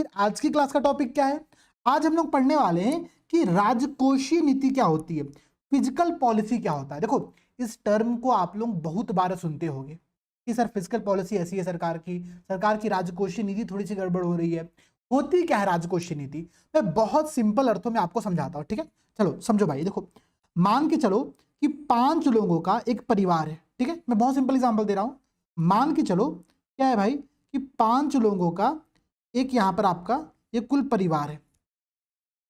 फिर आज की क्लास का टॉपिक क्या है? आज हम लोग पढ़ने वाले हैं कि राजकोषीय नीति क्या होती है, फिजिकल पॉलिसी क्या होता है। देखो, इस टर्म को आप लोग बहुत बार सुनते होंगे कि सर फिजिकल पॉलिसी ऐसी है, सरकार की राजकोषीय नीति थोड़ी सी गड़बड़ हो रही है। होती क्या है राजकोषीय नीति? मैं बहुत सिंपल अर्थों में आपको समझाता हूं, ठीक है? चलो समझो भाई। देखो, मान के चलो कि 5 लोगों का एक परिवार है, ठीक है? मैं बहुत सिंपल एग्जांपल दे रहा हूं। मान के चलो क्या है भाई कि 5 लोगों का एक यहां पर आपका ये कुल परिवार है।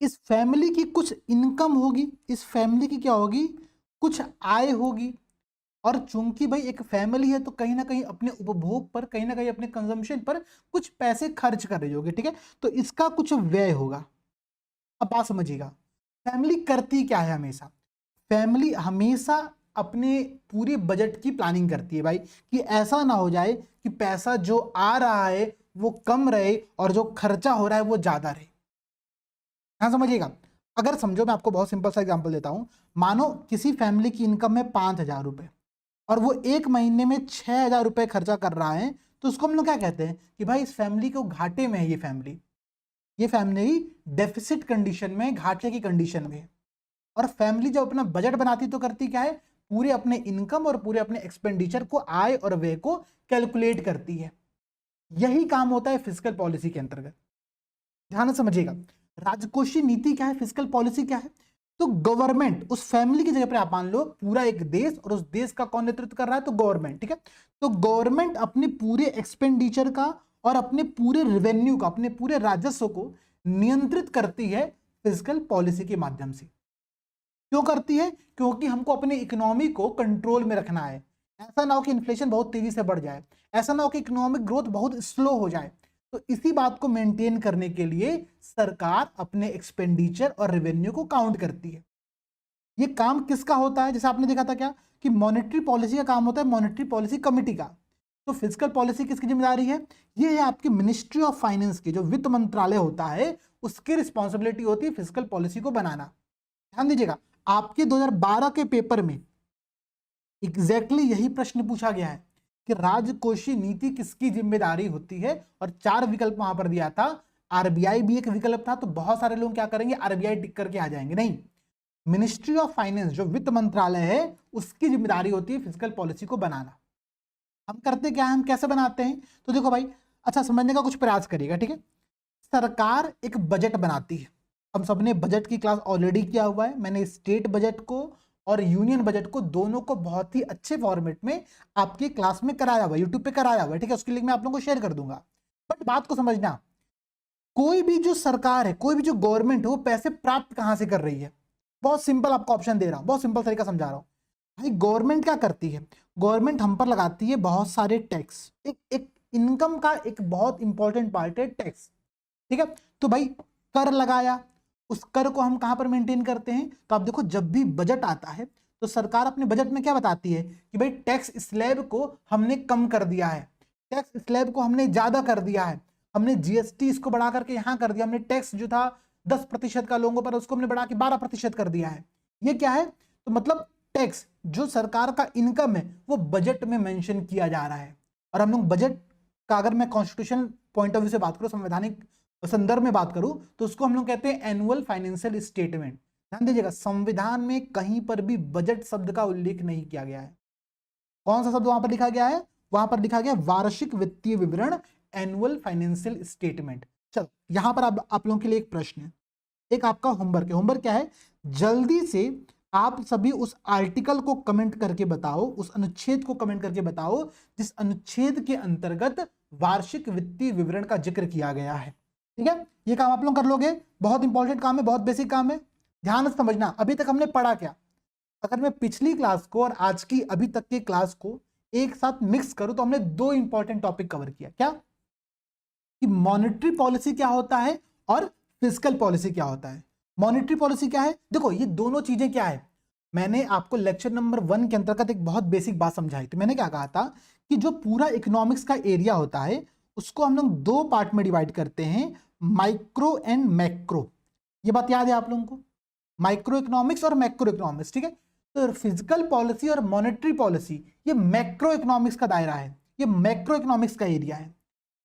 इस फैमिली की कुछ इनकम होगी, इस फैमिली की क्या होगी, कुछ आय होगी। और चूंकि भाई एक फैमिली है तो कहीं ना कहीं अपने उपभोग पर, कहीं ना कहीं अपने कंजम्पशन पर कुछ पैसे खर्च कर रही होगी, ठीक है? तो इसका कुछ व्यय होगा। अब बात समझिएगा, फैमिली करती क्या है हमेशा? फैमिली हमेशा अपने पूरे बजट की प्लानिंग करती है भाई, कि ऐसा ना हो जाए कि पैसा जो आ रहा है वो कम रहे और जो खर्चा हो रहा है वो ज्यादा रहे। हाँ समझिएगा। अगर समझो, मैं आपको बहुत सिंपल सा एग्जांपल देता हूं। मानो किसी फैमिली की इनकम है 5,000 रुपए और वो एक महीने में 6,000 रुपए खर्चा कर रहा है, तो उसको हम लोग क्या कहते हैं कि भाई इस फैमिली को घाटे में है। ये फैमिली डेफिसिट कंडीशन में, घाटे की कंडीशन में है। और फैमिली जब अपना बजट बनाती तो करती क्या है, पूरे अपने इनकम और पूरे अपने एक्सपेंडिचर को, आय और व्यय को कैलकुलेट करती है। यही काम होता है फिजिकल पॉलिसी के अंतर्गत। ध्यान से समझिएगा, राजकोषीय नीति क्या है, फिजिकल पॉलिसी क्या है। तो गवर्नमेंट, उस फैमिली की जगह पर आप मान लो पूरा एक देश, और उस देश का कौन नेतृत्व कर रहा है, तो गवर्नमेंट, ठीक है? तो गवर्नमेंट अपने पूरे एक्सपेंडिचर का और अपने पूरे रेवेन्यू का, अपने पूरे राजस्व को नियंत्रित करती है फिजिकल पॉलिसी के माध्यम से। क्यों करती है? क्योंकि हमको अपने इकोनॉमी को कंट्रोल में रखना है। ऐसा ना हो कि इन्फ्लेशन बहुत तेजी से बढ़ जाए, ऐसा ना हो कि इकोनॉमिक ग्रोथ बहुत स्लो हो जाए। तो इसी बात को मेंटेन करने के लिए सरकार अपने एक्सपेंडिचर और रेवेन्यू को काउंट करती है। ये काम किसका होता है? जैसे आपने देखा था क्या कि मॉनेटरी पॉलिसी का काम होता है, मॉनेटरी पॉलिसी कमिटी का। तो फिजिकल पॉलिसी किसकी जिम्मेदारी है? ये है आपकी मिनिस्ट्री ऑफ फाइनेंस की, जो वित्त मंत्रालय होता है, उसकी रिस्पॉन्सिबिलिटी होती है फिजिकल पॉलिसी को बनाना। ध्यान दीजिएगा, आपके 2012 के पेपर में एग्जैक्टली यही प्रश्न पूछा गया है कि राजकोषीय नीति किसकी जिम्मेदारी होती है, और 4 विकल्प वहां पर दिया था। आरबीआई भी एक विकल्प था। तो बहुत सारे लोग क्या करेंगे, आरबीआई टिक करके आ जाएंगे। नहीं, मिनिस्ट्री ऑफ फाइनेंस, जो वित्त मंत्रालय है, उसकी जिम्मेदारी होती है फिजिकल पॉलिसी को बनाना। हम करते क्या है, हम कैसे बनाते हैं? तो देखो भाई, अच्छा समझने का कुछ प्रयास करिएगा, ठीक है? सरकार एक बजट बनाती है। हम सबने बजट की क्लास ऑलरेडी किया हुआ है। मैंने स्टेट बजट को और यूनियन बजट को, दोनों को बहुत ही अच्छे फॉर्मेट में आपकी क्लास में कराया हुआ है, यूट्यूब पे कराया हुआ है, ठीक है? उसकी लिंक मैं आप लोगों को शेयर कर दूंगा। बट बात को समझना, कोई भी जो सरकार है, कोई भी जो गवर्नमेंट है, वो पैसे प्राप्त कहां से कर रही है? बहुत सिंपल आपको ऑप्शन दे रहा हूं, बहुत सिंपल तरीका समझा रहा हूं। भाई गवर्नमेंट क्या करती है? गवर्नमेंट हम पर लगाती है बहुत सारे टैक्स। एक इनकम का एक बहुत इंपॉर्टेंट पार्ट है टैक्स, ठीक है? तो भाई कर लगाया, उस कर को हम कहां पर मेंटेन करते हैं? तो आप देखो, जब भी बजट आता है तो सरकार अपने बजट में क्या बताती है कि भाई टैक्स स्लैब को हमने कम कर दिया है, टैक्स स्लैब को हमने ज्यादा कर दिया है, हमने जीएसटी इसको बढ़ा करके यहां कर दिया, हमने टैक्स जो था 10% का लोगों पर, उसको हमने बढ़ा के 12% कर दिया है। ये क्या है? तो मतलब टैक्स जो सरकार का इनकम है वो बजट में मेंशन किया जा रहा है। और हम लोग बजट का, अगर मैं कॉन्स्टिट्यूशन पॉइंट ऑफ व्यू से बात करूं, संवैधानिक संदर्भ में बात करूं, तो उसको हम लोग कहते हैं एनुअल फाइनेंशियल स्टेटमेंट। ध्यान दीजिएगा, संविधान में कहीं पर भी बजट शब्द का उल्लेख नहीं किया गया है। कौन सा शब्द वहां पर लिखा गया है? वहां पर लिखा गया वार्षिक वित्तीय विवरण, एनुअल फाइनेंशियल स्टेटमेंट। चलो यहां पर आप लोगों के लिए एक प्रश्न है, एक आपका होमवर्क है। होमवर्क क्या है? जल्दी से आप सभी उस आर्टिकल को कमेंट करके बताओ, उस अनुच्छेद को कमेंट करके बताओ जिस अनुच्छेद के अंतर्गत वार्षिक वित्तीय विवरण का जिक्र किया गया है। ठीक है, ये काम आप लोग कर लोगे। बहुत इंपॉर्टेंट काम है, बहुत बेसिक काम है। ध्यान से समझना, अभी तक हमने पढ़ा क्या? अगर मैं पिछली क्लास को और आज की अभी तक की क्लास को एक साथ मिक्स करूं तो हमने 2 इंपॉर्टेंट टॉपिक कवर किया। क्या? कि मॉनेटरी पॉलिसी क्या होता है और फिजिकल पॉलिसी क्या होता है। मॉनेटरी पॉलिसी क्या है? देखो, ये दोनों चीजें क्या है, मैंने आपको लेक्चर नंबर 1 के अंतर्गत एक बहुत बेसिक बात समझाई थी। मैंने क्या कहा था कि जो पूरा इकोनॉमिक्स का एरिया होता है उसको हम लोग 2 पार्ट में डिवाइड करते हैं, माइक्रो एंड मैक्रो। ये बात याद है आप लोगों को? माइक्रो इकोनॉमिक्स और मैक्रो इकोनॉमिक्स, ठीक है? तो फिजिकल पॉलिसी और मॉनेटरी पॉलिसी ये मैक्रो इकोनॉमिक्स का दायरा है, ये मैक्रो इकोनॉमिक्स का एरिया है।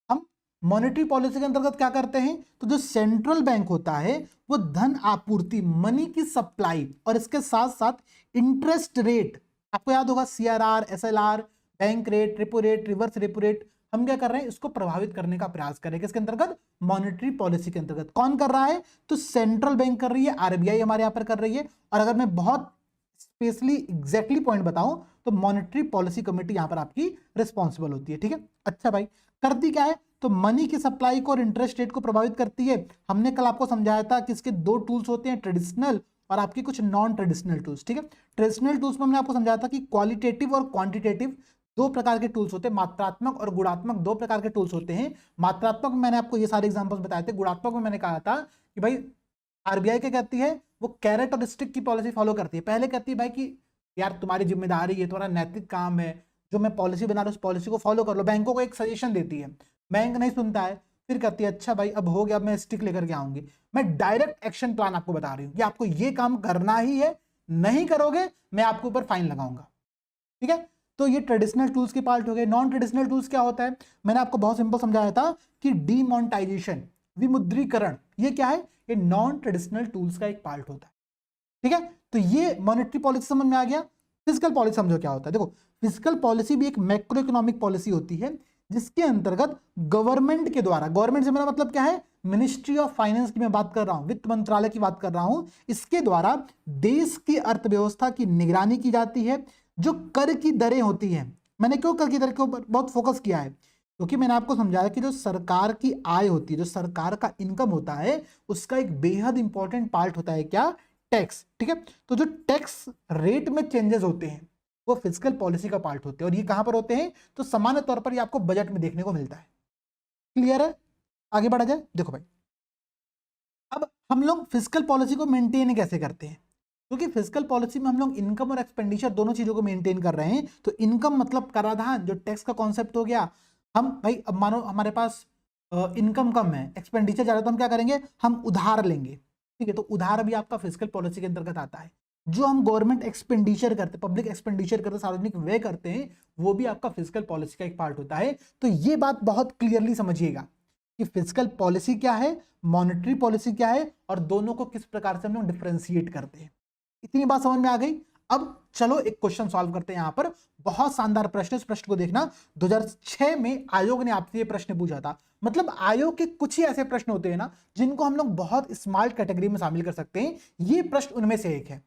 हम मॉनेटरी पॉलिसी के अंतर्गत क्या करते हैं, तो जो सेंट्रल बैंक होता है वो धन आपूर्ति, मनी की सप्लाई और इसके साथ साथ इंटरेस्ट रेट, आपको याद होगा CRR, SLR, bank rate, repo rate, reverse repo rate, हम क्या कर रहे हैं, इसको प्रभावित करने का प्रयास कर रहे हैं। किसके अंतर्गत, मॉनेटरी पॉलिसी के अंतर्गत। कौन कर रहा है, तो सेंट्रल बैंक कर रही है, आरबीआई हमारे यहां पर कर रही है। और अगर मैं बहुत स्पेशली एग्जैक्टली पॉइंट बताऊं तो मॉनेटरी पॉलिसी कमेटी यहां पर आपकी रिस्पॉन्सिबल होती है। ठीक है, अच्छा भाई, करती क्या है, तो मनी की सप्लाई को और इंटरेस्ट रेट को प्रभावित करती है। हमने कल आपको समझाया था कि इसके दो टूल्स होते हैं, ट्रेडिशनल और आपके कुछ नॉन ट्रेडिशनल टूल्स। ठीक है, ट्रेडिशनल टूल्स में हमने आपको समझाया था कि क्वालिटेटिव और क्वांटिटेटिव दो प्रकार के टूल्स होते हैं, मात्रात्मक और गुणात्मक दो प्रकार के टूल्स होते हैं। मात्रात्मक में मैंने आपको ये सारे एग्जांपल्स बताए थे, गुणात्मक में मैंने कहा था कि भाई आरबीआई क्या कहती है, वो कैरेट और स्टिक की पॉलिसी फॉलो करती है। पहले कहती है भाई कि यार तुम्हारी जिम्मेदारी है, तुम्हारा नैतिक काम है, जो मैं पॉलिसी बना रहा हूं उस पॉलिसी को फॉलो कर लो। बैंकों को एक सजेशन देती है, बैंक नहीं सुनता है, फिर कहती है अच्छा भाई अब हो गया, अब मैं स्टिक लेकर के आऊंगी। मैं डायरेक्ट एक्शन प्लान आपको बता रही हूँ कि आपको ये काम करना ही है, नहीं करोगे मैं आपके ऊपर फाइन लगाऊंगा। ठीक है, तो ये ट्रेडिशनल टूल्स के पार्ट हो गए। नॉन ट्रेडिशनल टूल्स क्या होता है, मैंने आपको बहुत सिंपल समझाया था कि डीमोनेटाइजेशन, विमुद्रीकरण, ये क्या है, ये नॉन ट्रेडिशनल टूल्स का एक पार्ट होता है। ठीक है, तो ये मॉनेटरी पॉलिसी समझ में आ गया। फिजिकल पॉलिसी समझो क्या होता है। देखो, फिजिकल पॉलिसी भी एक मैक्रो इकोनॉमिक पॉलिसी होती है जिसके अंतर्गत गवर्नमेंट के द्वारा, गवर्नमेंट से मेरा मतलब क्या है, मिनिस्ट्री ऑफ फाइनेंस की मैं बात कर रहा हूं, वित्त मंत्रालय की बात कर रहा हूं, इसके द्वारा देश की अर्थव्यवस्था की निगरानी की जाती है। जो कर की दरें होती हैं, मैंने क्यों कर की दर के ऊपर बहुत फोकस किया है, क्योंकि मैंने आपको समझाया कि जो सरकार की आय होती है, जो सरकार का इनकम होता है, उसका एक बेहद इंपॉर्टेंट पार्ट होता है क्या, टैक्स। ठीक है, तो जो टैक्स रेट में चेंजेस होते हैं वो फिजिकल पॉलिसी का पार्ट होते हैं। और ये कहां पर होते हैं, तो सामान्य तौर पर ये आपको बजट में देखने को मिलता है। क्लियर है, आगे बढ़ा जाए। देखो भाई, अब हम लोग फिजिकल पॉलिसी को मेंटेन कैसे करते हैं, क्योंकि फिजिकल पॉलिसी में हम लोग इनकम और एक्सपेंडिचर दोनों चीजों को मेंटेन कर रहे हैं। तो इनकम मतलब कराधान, जो टैक्स का कॉन्सेप्ट हो गया। हम भाई अब मानो हमारे पास इनकम कम है, एक्सपेंडिचर ज्यादा, तो हम क्या करेंगे, हम उधार लेंगे। ठीक है, तो उधार भी आपका फिजिकल पॉलिसी के अंतर्गत आता है। जो हम गवर्नमेंट एक्सपेंडिचर करते, पब्लिक एक्सपेंडिचर करते, सार्वजनिक व्यय करते हैं, वो भी आपका फिजिकल पॉलिसी का एक पार्ट होता है। तो ये बात बहुत क्लियरली समझिएगा कि फिजिकल पॉलिसी क्या है, मॉनेटरी पॉलिसी क्या है, और दोनों को किस प्रकार से हम लोग डिफरेंशिएट करते हैं। इतनी बात समझ में आ गई। अब चलो एक क्वेश्चन सॉल्व करते हैं। यहां पर बहुत शानदार प्रश्न, इस प्रश्न को देखना। 2006 में आयोग ने आपसे ये प्रश्न पूछा था। मतलब आयोग के कुछ ही ऐसे प्रश्न होते हैं ना जिनको हम लोग बहुत स्मार्ट कैटेगरी में शामिल कर सकते हैं। ये प्रश्न उनमें से एक है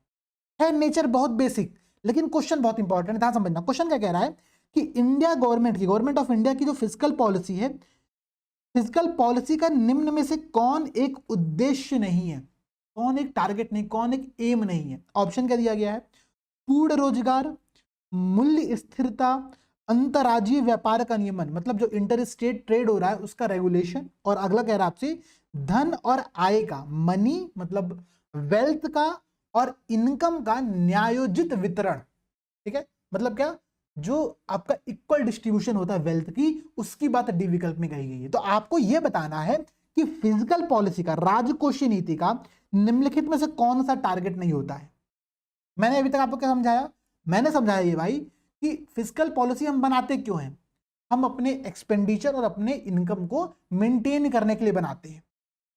नेचर बहुत बेसिक, लेकिन क्वेश्चन बहुत इंपॉर्टेंट है, ध्यान समझना। क्वेश्चन क्या कह रहा है कि इंडिया गवर्नमेंट की, गवर्नमेंट ऑफ इंडिया की जो फिजिकल पॉलिसी है, फिजिकल पॉलिसी का निम्न में से कौन एक उद्देश्य नहीं है, कौन एक टारगेट नहीं, कौन एक एम नहीं है। ऑप्शन क्या दिया गया है, पूर्ण रोजगार, मूल्य स्थिरता, अंतर्राज्यीय व्यापार का नियमन, मतलब जो इंटर स्टेट ट्रेड हो रहा है उसका रेगुलेशन, और अगला कह रहा है आपसे धन और आय का, मनी मतलब वेल्थ का और इनकम का न्यायोजित वितरण। ठीक है, मतलब क्या, जो आपका इक्वल डिस्ट्रीब्यूशन होता है वेल्थ की, उसकी बात डी विकल्प में कही गई है। तो आपको यह बताना है कि फिजिकल पॉलिसी का, राजकोषीय नीति का निम्नलिखित में से कौन सा टारगेट नहीं होता है। मैंने अभी तक आपको क्या समझाया, मैंने समझाया ये भाई कि फिजिकल पॉलिसी हम बनाते क्यों हैं, हम अपने एक्सपेंडिचर और अपने इनकम को मेंटेन करने के लिए बनाते हैं।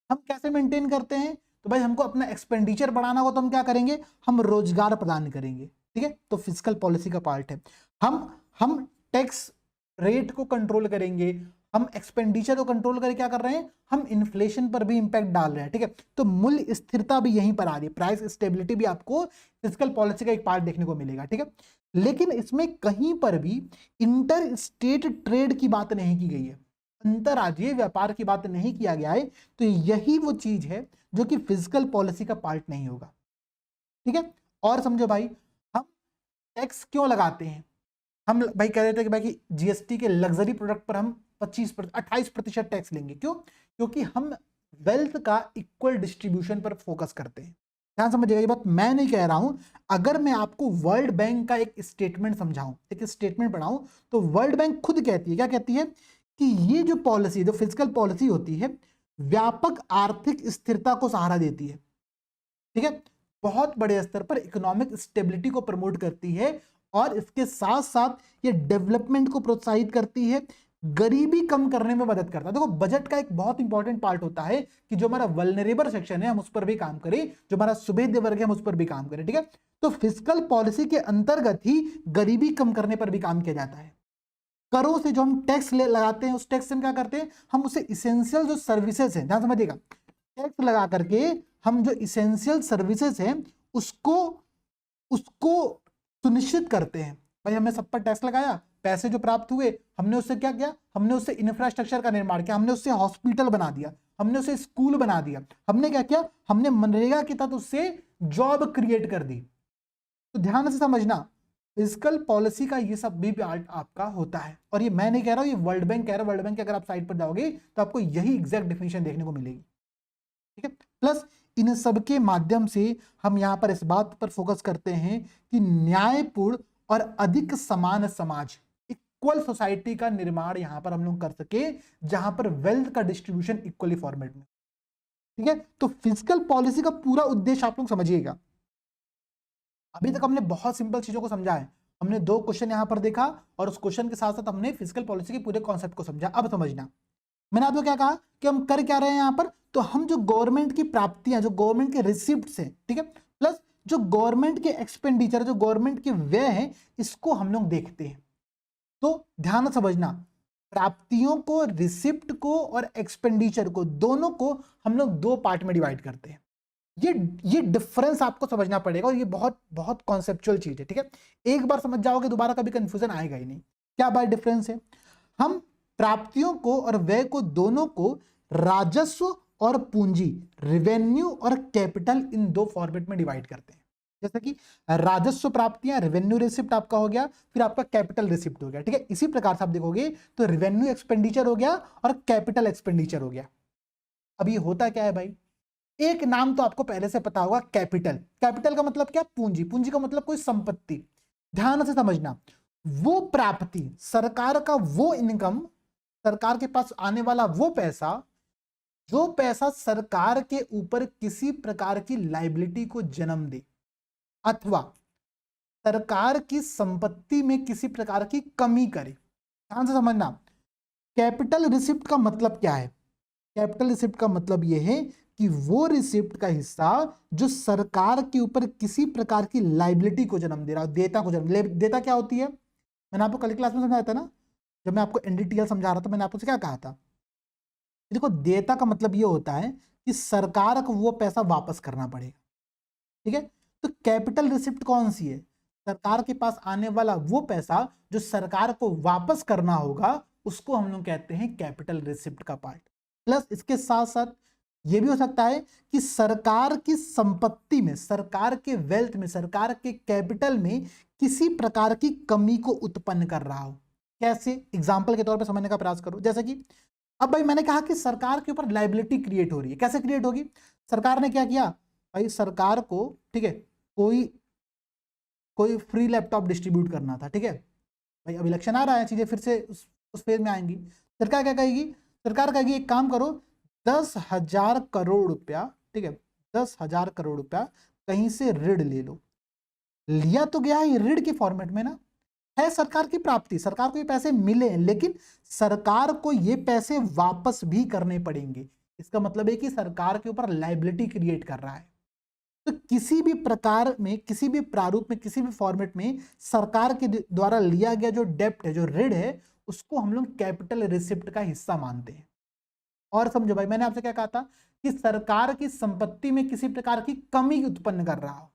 हम कैसे मेंटेन करते हैं, तो भाई हमको अपना एक्सपेंडिचर बढ़ाना हो तो हम क्या करेंगे, हम रोजगार प्रदान करेंगे। ठीक है, तो फिजिकल पॉलिसी का पार्ट है। हम टैक्स रेट को कंट्रोल करेंगे, हम एक्सपेंडिचर को कंट्रोल करके क्या कर रहे हैं, हम इन्फ्लेशन पर भी इंपैक्ट डाल रहे हैं। ठीक है, तो मूल्य स्थिरता भी यहीं पर आ रही है, प्राइस स्टेबिलिटी भी आपको फिजिकल पॉलिसी का एक पार्ट देखने को मिलेगा। ठीक है, लेकिन इसमें कहीं पर भी इंटर स्टेट ट्रेड की बात नहीं की गई है, अंतर्राज्यीय व्यापार की बात नहीं किया गया है। तो यही वो चीज है जो कि फिजिकल पॉलिसी का पार्ट नहीं होगा। ठीक है, और समझो भाई, हम टैक्स क्यों लगाते हैं, हम भाई कह रहे थे कि भाई कि जीएसटी के लग्जरी प्रोडक्ट पर हम 28% टैक्स लेंगे। क्यों, क्योंकि हम वेल्थ का इक्वल डिस्ट्रीब्यूशन पर फोकस करते हैं। ध्यान समझिएगा, ये बात मैं नहीं कह रहा हूं। अगर मैं आपको वर्ल्ड बैंक का एक स्टेटमेंट समझाऊं, एक स्टेटमेंट पढ़ाऊं, तो वर्ल्ड बैंक खुद कहती है, क्या कहती है, कि ये जो पॉलिसी, जो फिजिकल पॉलिसी होती है, व्यापक आर्थिक स्थिरता को सहारा देती है। ठीक है, बहुत बड़े स्तर पर इकोनॉमिक स्टेबिलिटी को प्रमोट करती है, और इसके साथ साथ ये डेवलपमेंट को प्रोत्साहित करती है, गरीबी कम करने में मदद करता है। देखो बजट का एक बहुत इंपॉर्टेंट पार्ट होता है कि जो हमारा वल्नरेबल सेक्शन है हम उस पर भी काम करें, जो हमारा सुभेद्य वर्ग है हम उस पर भी काम करें, ठीक है। तो फिस्कल पॉलिसी के अंतर्गत ही गरीबी कम करने पर भी काम किया जाता है। करों से जो हम टैक्स लगाते हैं, उस टैक्स से हम क्या करते हैं, हम उसे इसेंशियल जो सर्विसेज है, ध्यान समझिएगा, टैक्स लगा करके हम जो इसेंशियल सर्विसेज है उसको उसको सुनिश्चित करते हैं। भाई हमने सब पर टैक्स लगाया, पैसे जो प्राप्त हुए हमने उससे क्या किया, हमने उससे इंफ्रास्ट्रक्चर का निर्माण किया, हमने उससे हॉस्पिटल बना दिया, हमने उससे स्कूल बना दिया, हमने क्या किया, हमने मनरेगा के तहत उससे जॉब क्रिएट कर दी। तो ध्यान से समझना, फिस्कल पॉलिसी का ये सब भी पार्ट आपका होता है। और ये मैं नहीं कह रहा हूं, ये वर्ल्ड बैंक कह रहा है। वर्ल्ड बैंक के अगर आप साइट पर जाओगे तो आपको यही एग्जैक्ट डेफिनेशन देखने को मिलेगी, ठीक है। प्लस इन सब के माध्यम से हम यहां पर इस बात पर फोकस करते हैं कि न्यायपूर्ण और अधिक समान समाज, इक्वल सोसाइटी का निर्माण यहां पर हम लोग कर सके, जहां पर वेल्थ का डिस्ट्रीब्यूशन इक्वली फॉर्मेट में, ठीक है। तो फिस्कल पॉलिसी का पूरा उद्देश्य आप लोग समझिएगा। अभी तक हमने बहुत सिंपल चीजों को समझा है, हमने 2 क्वेश्चन यहां पर देखा और उस क्वेश्चन के साथ साथ हमने फिस्कल पॉलिसी के पूरे कॉन्सेप्ट को समझा। अब समझना, मैंने आपको क्या कहा कि हम कर क्या रहे हैं यहां पर, तो हम जो गवर्नमेंट की प्राप्तियां, जो गवर्नमेंट के रिसिप्ट्स हैं, ठीक है, प्लस जो गवर्नमेंट के एक्सपेंडिचर, जो गवर्नमेंट के व्यय हैं, इसको हम लोग देखते हैं। तो ध्यान से समझना, प्राप्तियों को, रिसिप्ट को और एक्सपेंडिचर को, दोनों को हम लोग 2 पार्ट में डिवाइड करते हैं। ये डिफरेंस आपको समझना पड़ेगा और ये बहुत बहुत कॉन्सेप्चुअल चीज है, ठीक है। एक बार समझ जाओगे दोबारा कभी कंफ्यूजन आएगा ही नहीं। क्या बात डिफरेंस है, हम प्राप्तियों को और व्यय को, दोनों को राजस्व और पूंजी, रेवेन्यू और कैपिटल, इन 2 फॉर्मेट में डिवाइड करते हैं। जैसे कि राजस्व प्राप्तियां, रेवेन्यू रिसिप्ट आपका हो गया, फिर आपका कैपिटल रिसिप्ट हो गया, ठीक है। इसी प्रकार से आप देखोगे तो रेवेन्यू एक्सपेंडिचर हो गया और कैपिटल एक्सपेंडिचर हो गया। अब ये होता क्या है भाई, एक नाम तो आपको पहले से पता होगा, कैपिटल। कैपिटल का मतलब क्या, पूंजी। पूंजी का मतलब कोई संपत्ति। ध्यान से समझना, वो प्राप्ति, सरकार का वो इनकम, सरकार के पास आने वाला वो पैसा, जो पैसा सरकार के ऊपर किसी प्रकार की लायबिलिटी को जन्म दे अथवा सरकार की संपत्ति में किसी प्रकार की कमी करे। ध्यान से समझना, कैपिटल रिसिप्ट का मतलब क्या है, कैपिटल रिसिप्ट का मतलब यह है कि वो रिसिप्ट का हिस्सा जो सरकार के ऊपर किसी प्रकार की लायबिलिटी को जन्म दे रहा है, देयता को जन्म। देयता क्या होती है, मैंने आपको कल क्लास में समझाया था ना, जब मैं आपको एनडीटीएल समझा रहा था, मैंने आपको क्या कहा था, देखो देयता का मतलब ये होता है कि सरकार को वो पैसा वापस करना पड़ेगा, ठीक है। तो कैपिटल रिसिप्ट कौन सी है, सरकार के पास आने वाला वो पैसा जो सरकार को वापस करना होगा, उसको हम लोग कहते हैं कैपिटल रिसिप्ट का पार्ट। प्लस इसके साथ साथ ये भी हो सकता है कि सरकार की संपत्ति में, सरकार के वेल्थ में, सरकार के कैपिटल में किसी प्रकार की कमी को उत्पन्न कर रहा हो। कैसे, एग्जाम्पल के तौर पर समझने का प्रयास करो। जैसे कि अब भाई मैंने कहा कि सरकार के ऊपर लायबिलिटी क्रिएट हो रही है, कैसे क्रिएट होगी, सरकार ने क्या किया भाई, सरकार को, ठीक है, कोई फ्री लैपटॉप डिस्ट्रीब्यूट करना था, ठीक है भाई, अब इलेक्शन आ रहा है, चीजें फिर से उस फेज में आएंगी। सरकार क्या कहेगी, सरकार कहेगी एक काम करो, 10,000 करोड़ रुपया, ठीक है, 10,000 करोड़ रुपया कहीं से ऋण ले लो। लिया तो गया है ऋण के फॉर्मेट में ना, है सरकार की प्राप्ति, सरकार को ये पैसे मिले, लेकिन सरकार को ये पैसे वापस भी करने पड़ेंगे। इसका मतलब है कि सरकार के ऊपर लायबिलिटी क्रिएट कर रहा है। तो किसी भी प्रकार में, किसी भी प्रारूप में, किसी भी फॉर्मेट में सरकार के द्वारा लिया गया जो डेप्ट है, जो ऋण है, उसको हम लोग कैपिटल रिसिप्ट का हिस्सा मानते हैं। और समझो भाई, मैंने आपसे क्या कहा था कि सरकार की संपत्ति में किसी प्रकार की कमी उत्पन्न कर रहा हो।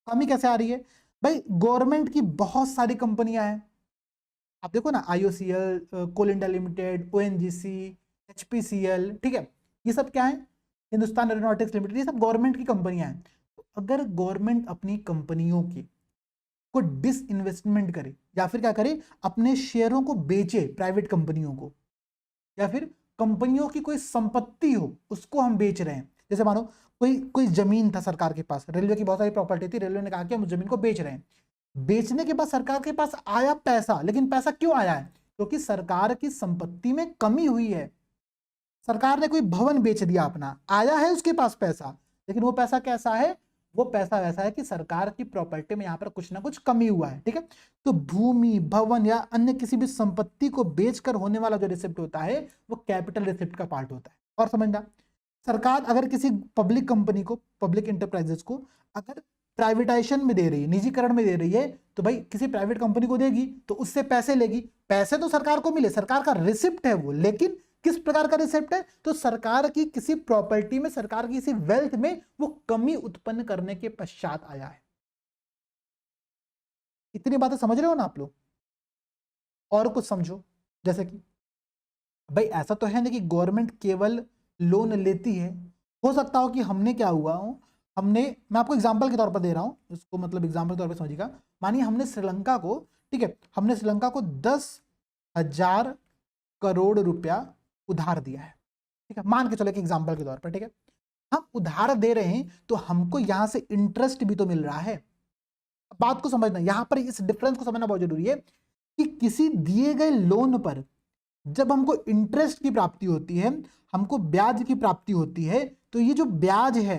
कमी कैसे आ रही है भाई, गवर्नमेंट की बहुत सारी कंपनियां हैं, आप देखो ना, IOCL, कोल इंडिया लिमिटेड, ONGC, HPCL, ठीक है, ये सब क्या है, हिंदुस्तान एरोनॉटिक्स लिमिटेड, ये सब गवर्नमेंट की कंपनियां हैं। तो अगर गवर्नमेंट अपनी कंपनियों की को डिसइन्वेस्टमेंट करे, या फिर क्या करे, अपने शेयरों को बेचे प्राइवेट कंपनियों को, या फिर कंपनियों की कोई संपत्ति हो उसको हम बेच रहे हैं, जैसे मानो कोई जमीन था सरकार के पास, रेलवे की बहुत सारी प्रॉपर्टी थी, रेलवे ने कहा कि हम उस जमीन को बेच रहे हैं। बेचने के बाद सरकार के पास आया पैसा, लेकिन पैसा क्यों आया है, क्योंकि सरकार की संपत्ति में कमी हुई है। सरकार ने कोई भवन बेच दिया अपना, आया है उसके पास पैसा, लेकिन वो पैसा कैसा है, वो पैसा वैसा है कि सरकार की प्रॉपर्टी में यहाँ पर कुछ ना कुछ कमी हुआ है, ठीक है। तो भूमि, भवन या अन्य किसी भी संपत्ति को बेचकर होने वाला जो रिसिप्ट होता है वो कैपिटल रिसिप्ट का पार्ट होता है। और समझना, सरकार अगर किसी पब्लिक कंपनी को, पब्लिक इंटरप्राइजेस को अगर प्राइवेटाइजेशन में दे रही है, निजीकरण में दे रही है, तो भाई किसी प्राइवेट कंपनी को देगी तो उससे पैसे लेगी, पैसे तो सरकार को मिले, सरकार का रिसिप्ट है वो, लेकिन किस प्रकार का रिसिप्ट है, तो सरकार की किसी प्रॉपर्टी में, सरकार की किसी वेल्थ में वो कमी उत्पन्न करने के पश्चात आया है। इतनी बातें समझ रहे हो ना आप लोग? और कुछ समझो, जैसे कि भाई ऐसा तो है ना कि गवर्नमेंट केवल लोन लेती है, हो सकता हो कि हमने क्या हुआ हो, हमने, मैं आपको एग्जांपल के तौर पर दे रहा हूं इसको, मतलब एग्जांपल के तौर पर समझिएगा। मानिए हमने श्रीलंका को, ठीक है, हमने श्रीलंका को 10,000 करोड़ रुपया उधार दिया है, ठीक है, मान के चलो एक एग्जांपल के तौर पर, ठीक है। हम उधार दे रहे हैं तो हमको यहां से इंटरेस्ट भी तो मिल रहा है। बात को समझना, यहां पर इस डिफरेंस को समझना बहुत जरूरी है कि किसी दिए गए लोन पर जब हमको इंटरेस्ट की प्राप्ति होती है, हमको ब्याज की प्राप्ति होती है, तो ये जो ब्याज है,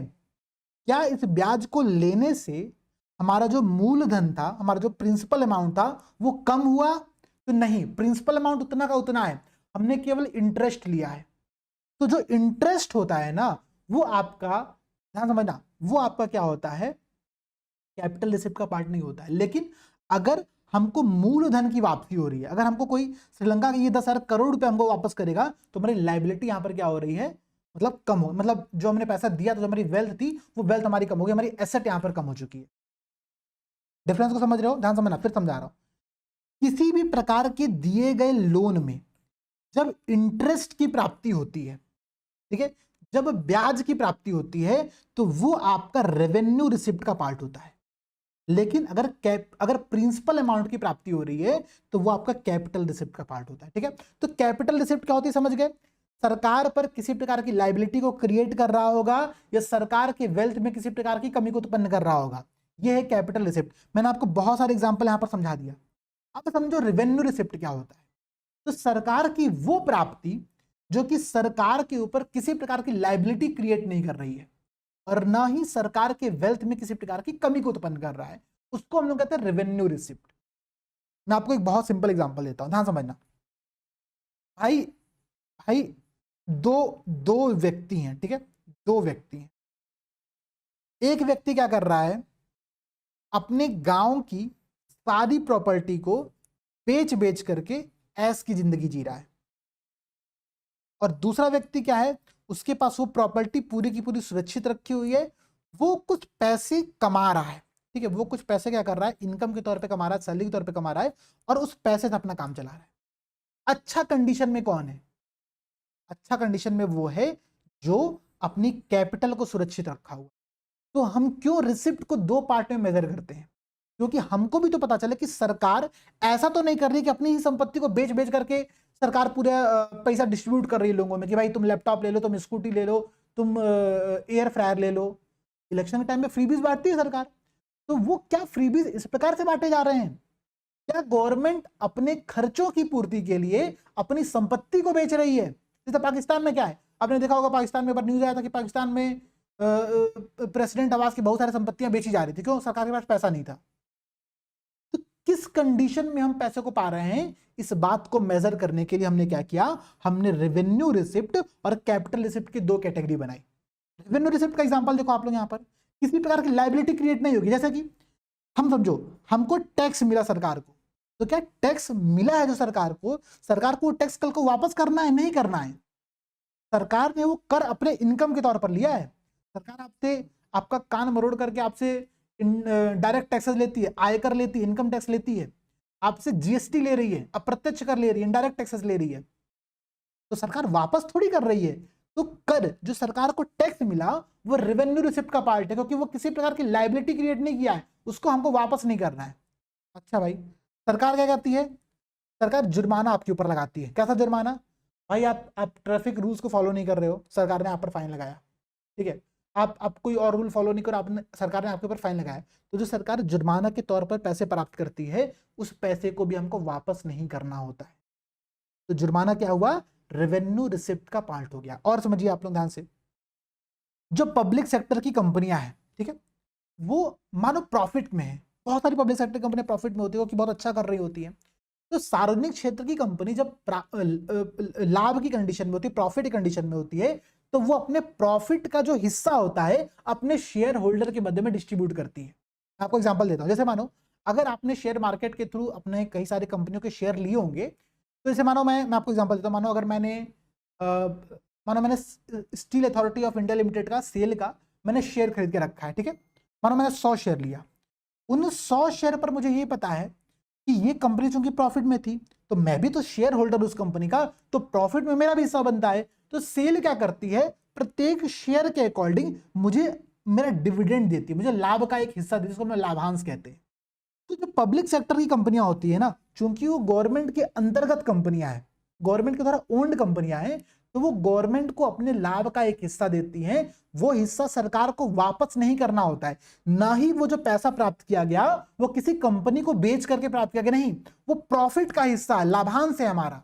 क्या इस ब्याज को लेने से हमारा जो मूलधन था, हमारा जो प्रिंसिपल अमाउंट था वो कम हुआ? तो नहीं, प्रिंसिपल अमाउंट उतना का उतना है, हमने केवल इंटरेस्ट लिया है। तो जो इंटरेस्ट होता है ना, वो आपका, ध्यान समझना, वो आपका क्या होता है, कैपिटल रिसिप्ट का पार्ट नहीं होता है। लेकिन अगर हमको मूलधन की वापसी हो रही है, अगर हमको कोई श्रीलंका के ये 10,000 करोड़ रुपए हमको वापस करेगा, तो हमारी लाइबिलिटी यहां पर क्या हो रही है, मतलब कम हो, मतलब जो हमने पैसा दिया, तो जो हमारी वेल्थ थी वो वेल्थ हमारी कम हो गई, हमारी एसेट यहां पर कम हो चुकी है। डिफरेंस को समझ रहे हो? ध्यान समझना, फिर समझा रहा हूं। किसी भी प्रकार के दिए गए लोन में जब इंटरेस्ट की प्राप्ति होती है, ठीक है, जब ब्याज की प्राप्ति होती है, तो वो आपका रेवेन्यू रिसिप्ट का पार्ट होता है। लेकिन अगर प्रिंसिपल अमाउंट की प्राप्ति हो रही है, तो वो आपका कैपिटल रिसिप्ट का पार्ट होता है, ठीक है। तो कैपिटल रिसिप्ट क्या होती है, समझ गए? सरकार पर किसी प्रकार की लाइबिलिटी को क्रिएट कर रहा होगा या सरकार के वेल्थ में किसी प्रकार की कमी को उत्पन्न कर रहा होगा, ये है कैपिटल रिसिप्ट। मैंने आपको बहुत सारे एग्जांपल यहां पर समझा दिया। अब समझो रेवेन्यू रिसिप्ट क्या होता है। तो सरकार की वो प्राप्ति जो कि सरकार के ऊपर किसी प्रकार की लाइबिलिटी क्रिएट नहीं कर रही है और ना ही सरकार के वेल्थ में किसी प्रकार की कमी को उत्पन्न कर रहा है, उसको हम लोग कहते हैं रेवेन्यू रिसिप्ट। मैं आपको एक बहुत सिंपल एग्जांपल देता हूं, ध्यान समझना। भाई भाई दो दो व्यक्ति हैं, ठीक है, दो व्यक्ति हैं। एक व्यक्ति क्या कर रहा है, अपने गांव की सारी प्रॉपर्टी को बेच बेच करके ऐश की जिंदगी जी रहा है, और दूसरा व्यक्ति क्या है, उसके पास वो प्रॉपर्टी पूरी की पूरी सुरक्षित रखी हुई है, वो कुछ पैसे कमा रहा है, ठीक है, वो कुछ पैसे क्या कर रहा है, इनकम के तौर पे कमा रहा है, सैलरी के तौर पे कमा रहा है, और उस पैसे से अपना काम चला रहा है। अच्छा कंडीशन में कौन है? अच्छा कंडीशन में वो है जो अपनी कैपिटल को सुरक्षित रखा हुआ। तो हम क्यों रिसिप्ट को दो पार्ट में मेजर करते हैं? क्योंकि हमको भी तो पता चले कि सरकार ऐसा तो नहीं कर रही कि अपनी ही संपत्ति को बेच बेच करके सरकार पूरा पैसा डिस्ट्रीब्यूट कर रही है लोगों में कि भाई तुम लैपटॉप ले लो, तुम स्कूटी ले लो, तुम एयर फ्रायर ले लो। इलेक्शन के टाइम में फ्रीबीज बांटती है सरकार, तो वो क्या फ्रीबीज इस प्रकार से बांटे जा रहे हैं? क्या गवर्नमेंट अपने खर्चों की पूर्ति के लिए अपनी संपत्ति को बेच रही है? जैसे पाकिस्तान में क्या है, आपने देखा होगा, पाकिस्तान में एक बार न्यूज आया था कि पाकिस्तान में प्रेसिडेंट आवास की बहुत सारी संपत्तियां बेची जा रही थी, क्यों? सरकार के पास पैसा नहीं था। तो किस कंडीशन में हम पैसे को पा रहे हैं, इस बात को मेजर करने के लिए हमने क्या किया, हमने रेवेन्यू रिसिप्ट और कैपिटल रिसिप्ट की दो कैटेगरी बनाई। रेवेन्यू रिसिप्ट का एग्जांपल देखो आप लोग, यहां पर किसी प्रकार की लायबिलिटी क्रिएट नहीं होगी। जैसे कि हम समझो हमको टैक्स मिला सरकार को, तो क्या टैक्स मिला है जो सरकार को टैक्स कल को वापस करना है? नहीं करना है। सरकार ने वो कर अपने इनकम के तौर पर लिया है। सरकार आपसे, आपका कान मरोड़ करके आपसे डायरेक्ट टैक्सेस लेती है, आयकर लेती है, इनकम टैक्स लेती है, आपसे जीएसटी ले रही है, अप्रत्यक्ष कर ले रही है, इनडायरेक्ट टैक्सेस ले रही है, तो सरकार वापस थोड़ी कर रही है। तो कर जो सरकार को टैक्स मिला वो रेवेन्यू रिसिप्ट का पार्ट है, क्योंकि वो किसी प्रकार की लायबिलिटी क्रिएट नहीं किया है, उसको हमको वापस नहीं करना है। अच्छा भाई, सरकार क्या करती है? सरकार जुर्माना आपके ऊपर लगाती है। कैसा जुर्माना? भाई आप ट्रैफिक रूल्स को फॉलो नहीं कर रहे हो, सरकार ने आप पर फाइन लगाया, ठीक है, आप कोई और रूल फॉलो नहीं करो, आपने, सरकार ने आपके ऊपर फाइन लगाया, तो जो सरकार जुर्माना के तौर पर पैसे प्राप्त करती है, उस पैसे को भी हमको वापस नहीं करना होता है। तो जुर्माना क्या हुआ? रेवेन्यू रिसिप्ट का पार्ट हो गया। और समझिए आप लोग ध्यान से, जो पब्लिक सेक्टर की कंपनियां हैं, ठीक है, वो मानो प्रॉफिट में है, बहुत सारी पब्लिक सेक्टर कंपनी प्रॉफिट में होती है क्योंकि बहुत अच्छा कर रही होती है। तो सार्वजनिक क्षेत्र की कंपनी जब लाभ की कंडीशन में होती है, प्रॉफिट की कंडीशन में होती है, तो वो अपने प्रॉफिट का जो हिस्सा होता है अपने शेयर होल्डर के मध्य में डिस्ट्रीब्यूट करती है। आपको एग्जांपल देता हूं, जैसे मानो अगर आपने शेयर मार्केट के थ्रू अपने कई सारी कंपनियों के शेयर लिए होंगे, तो जैसे मानो मैं आपको एग्जांपल देता हूं, मानो अगर मैंने steel authority of India limited का सेल का मैंने शेयर खरीद के रखा है, ठीक है। मानो मैंने 100 शेयर लिया, उन 100 शेयर पर मुझे ये पता है कि ये कंपनी चूंकि प्रॉफिट में थी, तो मैं भी तो शेयर होल्डर उस कंपनी का, तो प्रॉफिट में मेरा भी हिस्सा बनता है। तो सेल क्या करती है, प्रत्येक शेयर के अकॉर्डिंग मुझे मेरा डिविडेंड देती है, मुझे लाभ का एक हिस्सा देती है, जिसको हम लाभांश कहते हैं। तो जो पब्लिक सेक्टर की कंपनियां होती है ना, चूंकि वो गवर्नमेंट के अंतर्गत कंपनियां हैं, गवर्नमेंट के द्वारा ओन्ड कंपनियां हैं, तो वो गवर्नमेंट को अपने लाभ का एक हिस्सा देती हैं। वो हिस्सा सरकार को वापस नहीं करना होता है, ना ही वो जो पैसा प्राप्त किया गया वो किसी कंपनी को बेच करके प्राप्त किया गया, नहीं, वो प्रॉफिट का हिस्सा है, लाभांश है हमारा।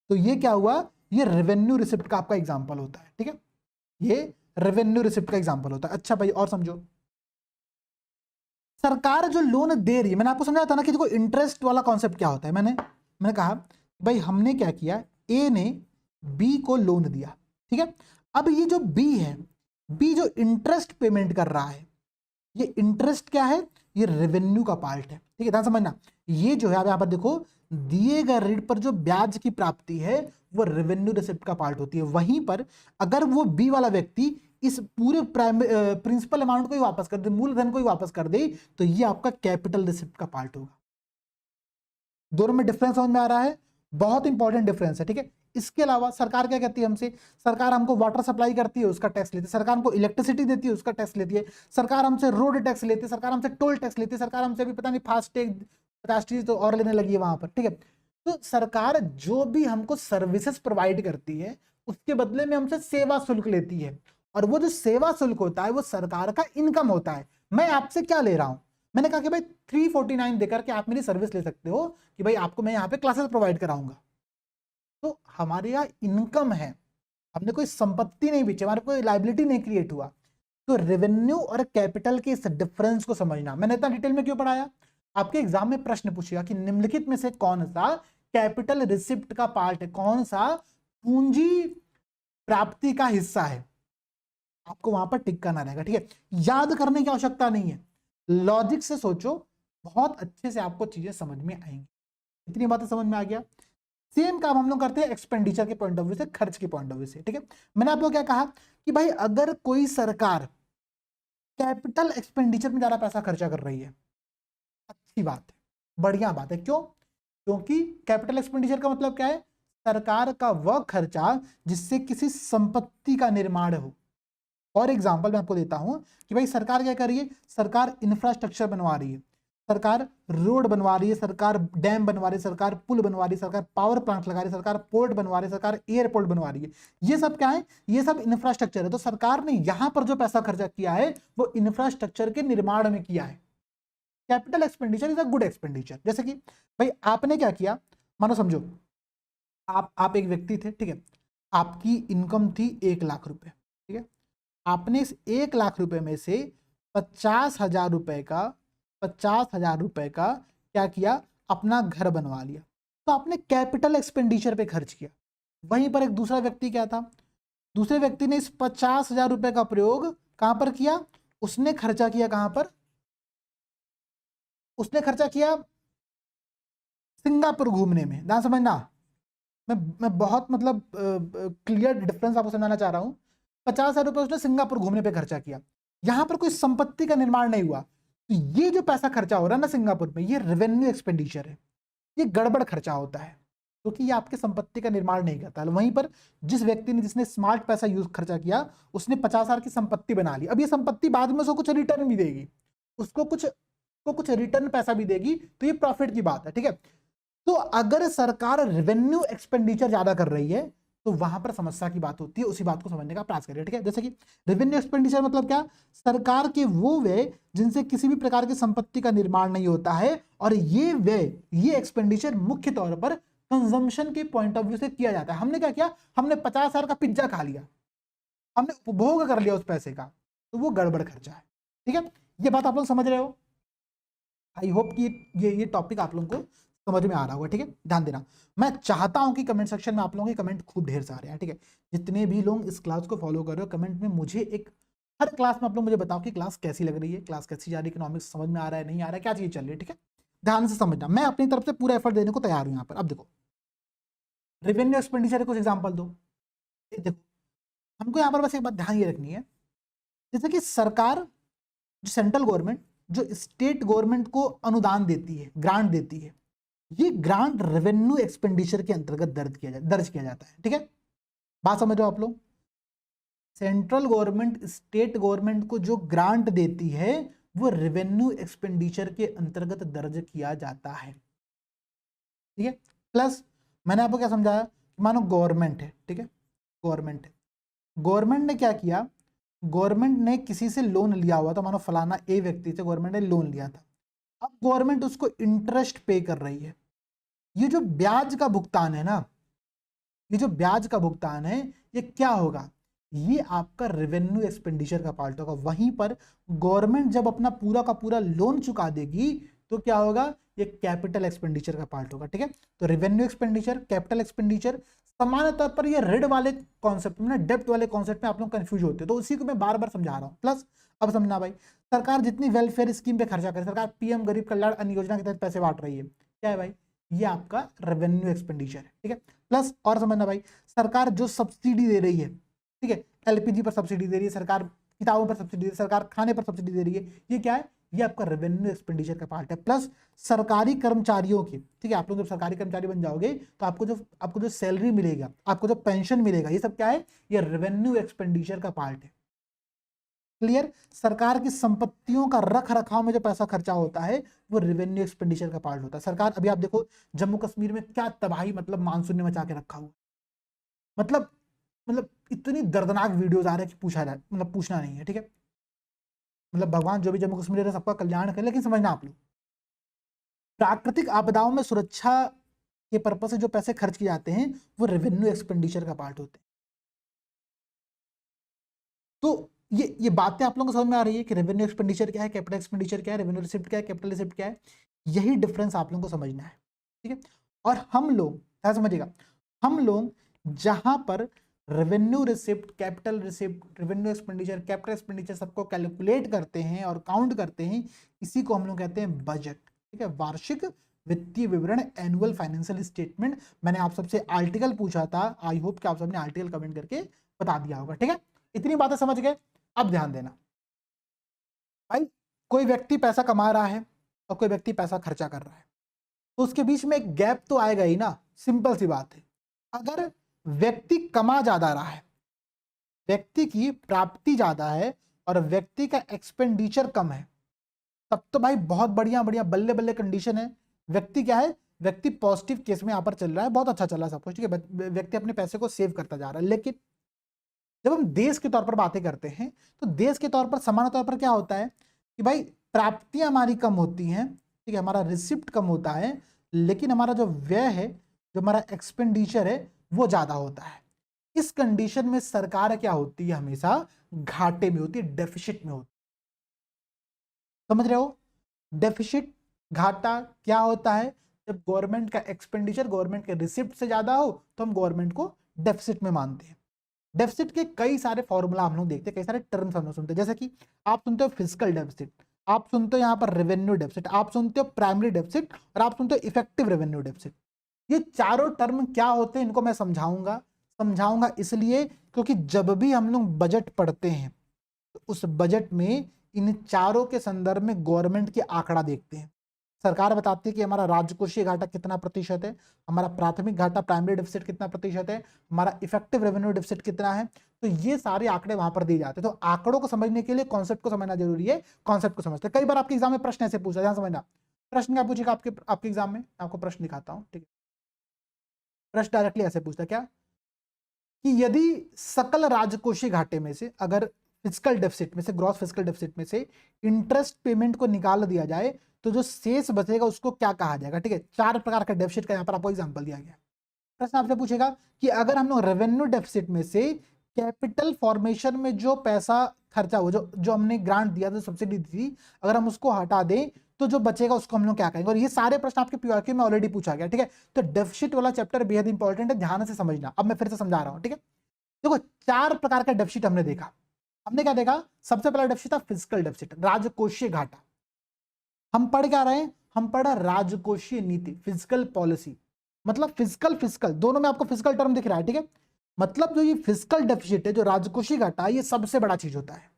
तो ये क्या हुआ, ये रेवेन्यू रिसिप्ट का आपका एग्जाम्पल होता है, ठीक है, ये रेवेन्यू रिसिप्ट का एग्जाम्पल होता है। अच्छा भाई और समझो, सरकार जो लोन दे रही है, मैंने आपको समझाया था ना कि देखो इंटरेस्ट वाला कॉन्सेप्ट क्या होता है। मैंने कहा भाई हमने क्या किया, ए ने बी को लोन दिया, ठीक है। अब ये जो बी है, बी जो इंटरेस्ट पेमेंट कर रहा है, ये इंटरेस्ट क्या है, ये रेवेन्यू का पार्ट है, ठीक है, ध्यान समझना। ये जो है अब यहां पर देखो, दिए गए ऋण पर जो ब्याज की प्राप्ति है वो रेवेन्यू रिसिप्ट का पार्ट होती है। वहीं पर अगर वो बी वाला व्यक्ति इस पूरे प्रिंसिपल अमाउंट को ही वापस कर दे, मूलधन को ही वापस कर दे, तो ये आपका कैपिटल रिसिप्ट का पार्ट होगा। दोनों में डिफरेंस समझ में आ रहा है, बहुत इंपॉर्टेंट डिफरेंस है, ठीक है। इसके अलावा सरकार क्या कहती है हमसे, सरकार हमको वाटर सप्लाई करती है उसका टैक्स लेती है, सरकार हमको इलेक्ट्रिसिटी देती है उसका टैक्स लेती है, सरकार हमसे रोड टैक्स लेती है, सरकार हमसे टोल टैक्स लेती है, सरकार हमसे भी पता नहीं फास्ट टैग 50 चीज तो और लेने लगी है वहां पर, ठीक है। तो सरकार जो भी हमको सर्विसेज प्रोवाइड करती है उसके बदले में हमसे सेवा शुल्क लेती है, और वो जो सेवा शुल्क होता है वो सरकार का इनकम होता है। मैं आपसे क्या ले रहा हूं, मैंने कहा कि भाई 349 देकर के आप मेरी सर्विस ले सकते हो कि भाई आपको मैं यहाँ पे क्लासेस प्रोवाइड कराऊंगा, तो हमारे यहाँ इनकम है, हमने कोई संपत्ति नहीं बेची, हमारे कोई लाइबिलिटी नहीं क्रिएट हुआ। तो रेवेन्यू और कैपिटल के इस डिफरेंस को समझना, मैंने इतना डिटेल में क्यों पढ़ाया, आपके एग्जाम में प्रश्न पूछेगा कि निम्नलिखित में से कौन सा कैपिटल रिसिप्ट का पार्ट है, कौन सा पूंजी प्राप्ति का हिस्सा है, आपको वहां पर टिक करना रहेगा, ठीक है। याद करने की आवश्यकता नहीं है, लॉजिक से सोचो, बहुत अच्छे से आपको चीजें समझ में आएंगी। इतनी बातें समझ में आ गया। सेम काम हम लोग करते हैं एक्सपेंडिचर के पॉइंट ऑफ व्यू से, खर्च के पॉइंट ऑफ व्यू से, ठीक है। मैंने आपको क्या कहा कि भाई अगर कोई सरकार कैपिटल एक्सपेंडिचर में ज्यादा पैसा खर्चा कर रही है, अच्छी बात है, बढ़िया बात है, क्यों, क्योंकि कैपिटल एक्सपेंडिचर का मतलब क्या है, सरकार का वह खर्चा जिससे किसी संपत्ति का निर्माण हो। और एग्जांपल मैं आपको देता हूं कि भाई सरकार क्या कर रही है, सरकार इंफ्रास्ट्रक्चर बनवा रही है, सरकार रोड बनवा रही है, सरकार डैम बनवा रही है, सरकार पुल बनवा रही है, सरकार पावर प्लांट लगा रही है, सरकार पोर्ट बनवा रही है, सरकार एयरपोर्ट बनवा रही है। ये सब क्या है, ये सब इंफ्रास्ट्रक्चर है। तो सरकार ने यहां पर जो पैसा खर्चा किया है वो इंफ्रास्ट्रक्चर के निर्माण में किया है। Capital expenditure is a good expenditure. जैसे कि भाई आपने क्या किया, मानो समझो आप एक व्यक्ति थे, ठीक है, आपकी इनकम थी 1 लाख रुपए, ठीक है, आपने इस 1 लाख रुपए में से 50,000 रुपए का क्या किया, अपना घर बनवा लिया, तो आपने कैपिटल एक्सपेंडिचर पे खर्च किया। वहीं पर एक दूसरा व्यक्ति क्या था, दूसरे व्यक्ति ने इस 50,000 रुपए का प्रयोग कहां पर किया, उसने खर्चा किया कहां पर, उसने खर्चा किया सिंगापुर घूमने में। ध्यान समझना, मैं बहुत मतलब क्लियर डिफरेंस आपको समझाना चाह रहा हूं। 50,000 रुपए उसने सिंगापुर घूमने पे खर्चा किया, यहां पर कोई संपत्ति का निर्माण नहीं हुआ, तो ये जो पैसा खर्चा हो रहा है ना सिंगापुर में, ये रेवेन्यू एक्सपेंडिचर है, ये गड़बड़ खर्चा होता है, क्योंकि ये आपके संपत्ति का निर्माण नहीं करता। वहीं पर जिस व्यक्ति ने, जिसने स्मार्ट पैसा यूज खर्चा किया, उसने 50,000 की संपत्ति बना ली, अब ये संपत्ति बाद में उसको कुछ रिटर्न भी देगी, उसको कुछ रिटर्न पैसा भी देगी, तो ये प्रॉफिट की बात है, ठीक है। तो अगर सरकार रेवेन्यू एक्सपेंडिचर ज्यादा कर रही है तो वहां पर समस्या की बात होती है, उसी बात को समझने का प्रयास करिए, ठीक है। जैसे कि रेवेन्यू एक्सपेंडिचर मतलब क्या, सरकार के वो व्यय जिनसे किसी भी प्रकार की संपत्ति का निर्माण नहीं होता है, और ये व्यय, ये एक्सपेंडिचर मुख्य तौर पर कंजम्पशन के पॉइंट ऑफ व्यू से किया जाता है। हमने क्या किया, हमने 50,000 का पिज्जा खा लिया, हमने उपभोग कर लिया उस पैसे का, तो वो गड़बड़ खर्चा है, ठीक है। ये बात आप लोग समझ रहे हो? आई होप कि ये टॉपिक आप लोगों को समझ में आ रहा होगा। ठीक है, ध्यान देना। मैं चाहता हूं कि कमेंट सेक्शन में आप लोगों के कमेंट खूब ढेर सारे हैं। ठीक है, जितने भी लोग इस क्लास को फॉलो कर रहे हो, कमेंट में मुझे एक, हर क्लास में आप लोग मुझे बताओ कि क्लास कैसी लग रही है, क्लास कैसी जा रही है, इकोनॉमिक्स समझ में आ रहा है, नहीं आ रहा है, क्या चीज चल रही है। ठीक है, ध्यान से समझना, मैं अपनी तरफ से पूरा एफर्ट देने को तैयार हूं यहाँ पर। अब देखो, रेवेन्यू एक्सपेंडिचर कुछ एग्जाम्पल दो। देखो, हमको यहाँ पर बस एक बात ध्यान ये रखनी है, जैसे कि सरकार, जो सेंट्रल गवर्नमेंट जो स्टेट गवर्नमेंट को अनुदान देती है, ग्रांट देती है, ये ग्रांट रेवेन्यू एक्सपेंडिचर के अंतर्गत दर्ज किया जाता है। ठीक है, बात समझ रहे हो आप लोग? सेंट्रल गवर्नमेंट स्टेट गवर्नमेंट को जो ग्रांट देती है वो रेवेन्यू एक्सपेंडिचर के अंतर्गत दर्ज किया जाता है। ठीक है, प्लस मैंने आपको क्या समझाया, मानो गवर्नमेंट है, ठीक है, गवर्नमेंट है, गवर्नमेंट ने क्या किया, गवर्नमेंट ने किसी से लोन लिया हुआ था, मानो फलाना ए व्यक्ति से गवर्नमेंट ने लोन लिया था, अब गवर्नमेंट उसको इंटरेस्ट पे कर रही है। ये जो ब्याज का भुगतान है ना, ये जो ब्याज का भुगतान है, ये क्या होगा, ये आपका रेवेन्यू एक्सपेंडिचर का पार्ट होगा। वहीं पर गवर्नमेंट जब अपना पूरा का पूरा लोन चुका देगी तो क्या होगा, ये कैपिटल एक्सपेंडिचर का पार्ट होगा। ठीक है, तो रेवेन्यू एक्सपेंडिचर, कैपिटल एक्सपेंडिचर, सामान्य तौर पर ये रेड वाले कॉन्सेप्ट में, डेप्थ वाले कॉन्सेप्ट में आप लोग कंफ्यूज होते हैं, तो उसी को मैं बार बार समझा रहा हूं। प्लस अब समझना भाई, सरकार जितनी वेलफेयर स्कीम पे खर्चा करे, सरकार पीएम गरीब कल्याण अन्न योजना के तहत पैसे बांट रही है, क्या है भाई, ये आपका रेवेन्यू एक्सपेंडिचर है। ठीक है, प्लस और समझना भाई, सरकार जो सब्सिडी दे रही है, ठीक है, एलपीजी पर सब्सिडी दे रही है सरकार, किताबों पर सब्सिडी दे रही है सरकार, खाने पर सब्सिडी दे रही है, ये क्या है, ये आपका रेवेन्यू एक्सपेंडिचर का पार्ट है। प्लस सरकारी कर्मचारियों की, ठीक है, आप लोग जब सरकारी कर्मचारी बन जाओगे तो आपको जो सैलरी मिलेगा, आपको जो पेंशन मिलेगा, ये सब क्या है, ये रेवेन्यू एक्सपेंडिचर का पार्ट है। क्लियर? सरकार की संपत्तियों का रख रखाव में जो पैसा खर्चा होता है वो रेवेन्यू एक्सपेंडिचर का पार्ट होता है। सरकार, अभी आप देखो जम्मू कश्मीर में क्या तबाही, मतलब मानसून ने मचा के रखा हुआ, मतलब इतनी दर्दनाक वीडियोस आ रहे हैं कि पूछना नहीं है। ठीक है, मतलब भगवान जो भी जम्मू कश्मीर है सबका कल्याण करे, लेकिन समझना आप लोग, प्राकृतिक आपदाओं में सुरक्षा के पर्पज से जो पैसे खर्च किए जाते हैं वो रेवेन्यू एक्सपेंडिचर का पार्ट होते हैं। तो ये बातें आप लोगों को समझ में आ रही है कि रेवेन्यू एक्सपेंडिचर क्या है, कैपिटल एक्सपेंडिचर क्या है, रेवेन्यू रिसिप्ट क्या है, कैपिटल रिसिप्ट क्या है, यही डिफरेंस आप लोगों को समझना है। ठीक है, और हम लोग क्या समझिएगा, हम लोग जहां पर revenue receipt, capital receipt, revenue expenditure, capital expenditure सबको कैलकुलेट करते हैं और काउंट करते हैं, इसी को हम लोग कहते हैं बजट। ठीक है, वार्षिक वित्तीय विवरण, एनुअल फाइनेंशियल स्टेटमेंट। मैंने आप सबसे आर्टिकल पूछा था, आई होप कि आप सबने आर्टिकल कमेंट करके बता दिया होगा। ठीक है, इतनी बातें समझ गए? अब ध्यान देना भाई, कोई व्यक्ति पैसा कमा रहा है और कोई व्यक्ति पैसा खर्चा कर रहा है, तो उसके बीच में एक गैप तो आएगा ही ना, सिंपल सी बात है। अगर व्यक्ति कमा ज्यादा रहा है, व्यक्ति की प्राप्ति ज्यादा है और व्यक्ति का एक्सपेंडिचर कम है, तब तो भाई बहुत बढ़िया बढ़िया बल्ले बल्ले कंडीशन है। व्यक्ति क्या है, व्यक्ति पॉजिटिव केस में यहां पर चल रहा है, बहुत अच्छा चल रहा है सब कुछ। ठीक है, व्यक्ति अपने पैसे को सेव करता जा रहा है। लेकिन जब हम देश के तौर पर बातें करते हैं तो देश के तौर पर, सामान्य तौर पर क्या होता है कि भाई प्राप्तियां हमारी कम होती हैं, ठीक है, हमारा रिसिप्ट कम होता है, लेकिन हमारा जो व्यय है, जो हमारा एक्सपेंडिचर है, वो ज्यादा होता है। इस कंडीशन में सरकार क्या होती है, हमेशा घाटे में होती है, डेफिसिट में होती है। समझ रहे हो? डेफिसिट, घाटा क्या होता है, जब गवर्नमेंट का एक्सपेंडिचर गवर्नमेंट के रिसिप्ट से ज्यादा हो तो हम गवर्नमेंट को डेफिसिट में मानते हैं। डेफिसिट के कई सारे फॉर्मूला हम लोग देखते हैं, कई सारे टर्म्स हम लोग सुनते हैं, जैसे कि आप सुनते हो फिजिकल डेफिसिट, आप सुनते हो यहाँ पर रेवेन्यू डेफिसिट, आप सुनते हो प्राइमरी डेफिसिट और आप सुनते हो इफेक्टिव रेवेन्यू डेफिसिट। ये चारों टर्म क्या होते हैं इनको मैं समझाऊंगा इसलिए क्योंकि जब भी हम लोग बजट पढ़ते हैं तो उस बजट में इन चारों के संदर्भ में गवर्नमेंट की आंकड़ा देखते हैं। सरकार बताती है कि हमारा राजकोषीय घाटा कितना प्रतिशत है, हमारा प्राथमिक घाटा प्राइमरी डेफिसिट कितना प्रतिशत है, हमारा इफेक्टिव रेवेन्यू डेफिसिट कितना है, तो ये सारे आंकड़े वहां पर दिए जाते हैं। तो आंकड़ों को समझने के लिए कॉन्सेप्ट को समझना जरूरी है, कॉन्सेप्ट को समझते कई बार आपके एग्जाम में प्रश्न ऐसे पूछा, ध्यान समझना, प्रश्न क्या पूछेगा आपके एग्जाम में, आपको प्रश्न दिखाता हूँ। ठीक है, प्रश्न डायरेक्टली ऐसे पूछता क्या कि यदि सकल राजकोषीय घाटे में से, अगर फिजिकल डेफिसिट में से, ग्रॉस फिजिकल डेफिसिट में से इंटरेस्ट पेमेंट को निकाल दिया जाए तो जो शेष बचेगा उसको क्या कहा जाएगा। ठीक है, 4 प्रकार का डेफिसिट का यहाँ पर आपको एग्जांपल दिया गया। प्रश्न आपसे पूछेगा कि अगर हम लोग रेवेन्यू डेफिसिट में से कैपिटल फॉर्मेशन में जो पैसा खर्चा हुआ, जो जो हमने ग्रांट दिया था, सब्सिडी दी थी, अगर हम उसको हटा दें तो जो बचेगा उसको हम लोग क्या कहेंगे। और ये सारे प्रश्न आपके पीआरक्यू में ऑलरेडी पूछा गया, ठीक है। तो डेफिसिट वाला चैप्टर बेहद इंपॉर्टेंट है, ध्यान से समझना। अब मैं फिर से समझा रहा हूं, ठीक है। देखो 4 प्रकार का डेफिसिट हमने देखा। हमने क्या देखा, सबसे पहला डेफिसिट था फिजिकल डेफिसिट, राजकोषीय घाटा। हम पढ़ क्या रहे हैं, हम पढ़ राजकोषीय नीति, फिजिकल पॉलिसी। मतलब फिजिकल फिजिकल दोनों में आपको फिजिकल टर्म दिख रहा है, ठीक है। मतलब जो ये फिजिकल डेफिसिट है, जो राजकोषीय घाटा है, ये सबसे बड़ा चीज होता है।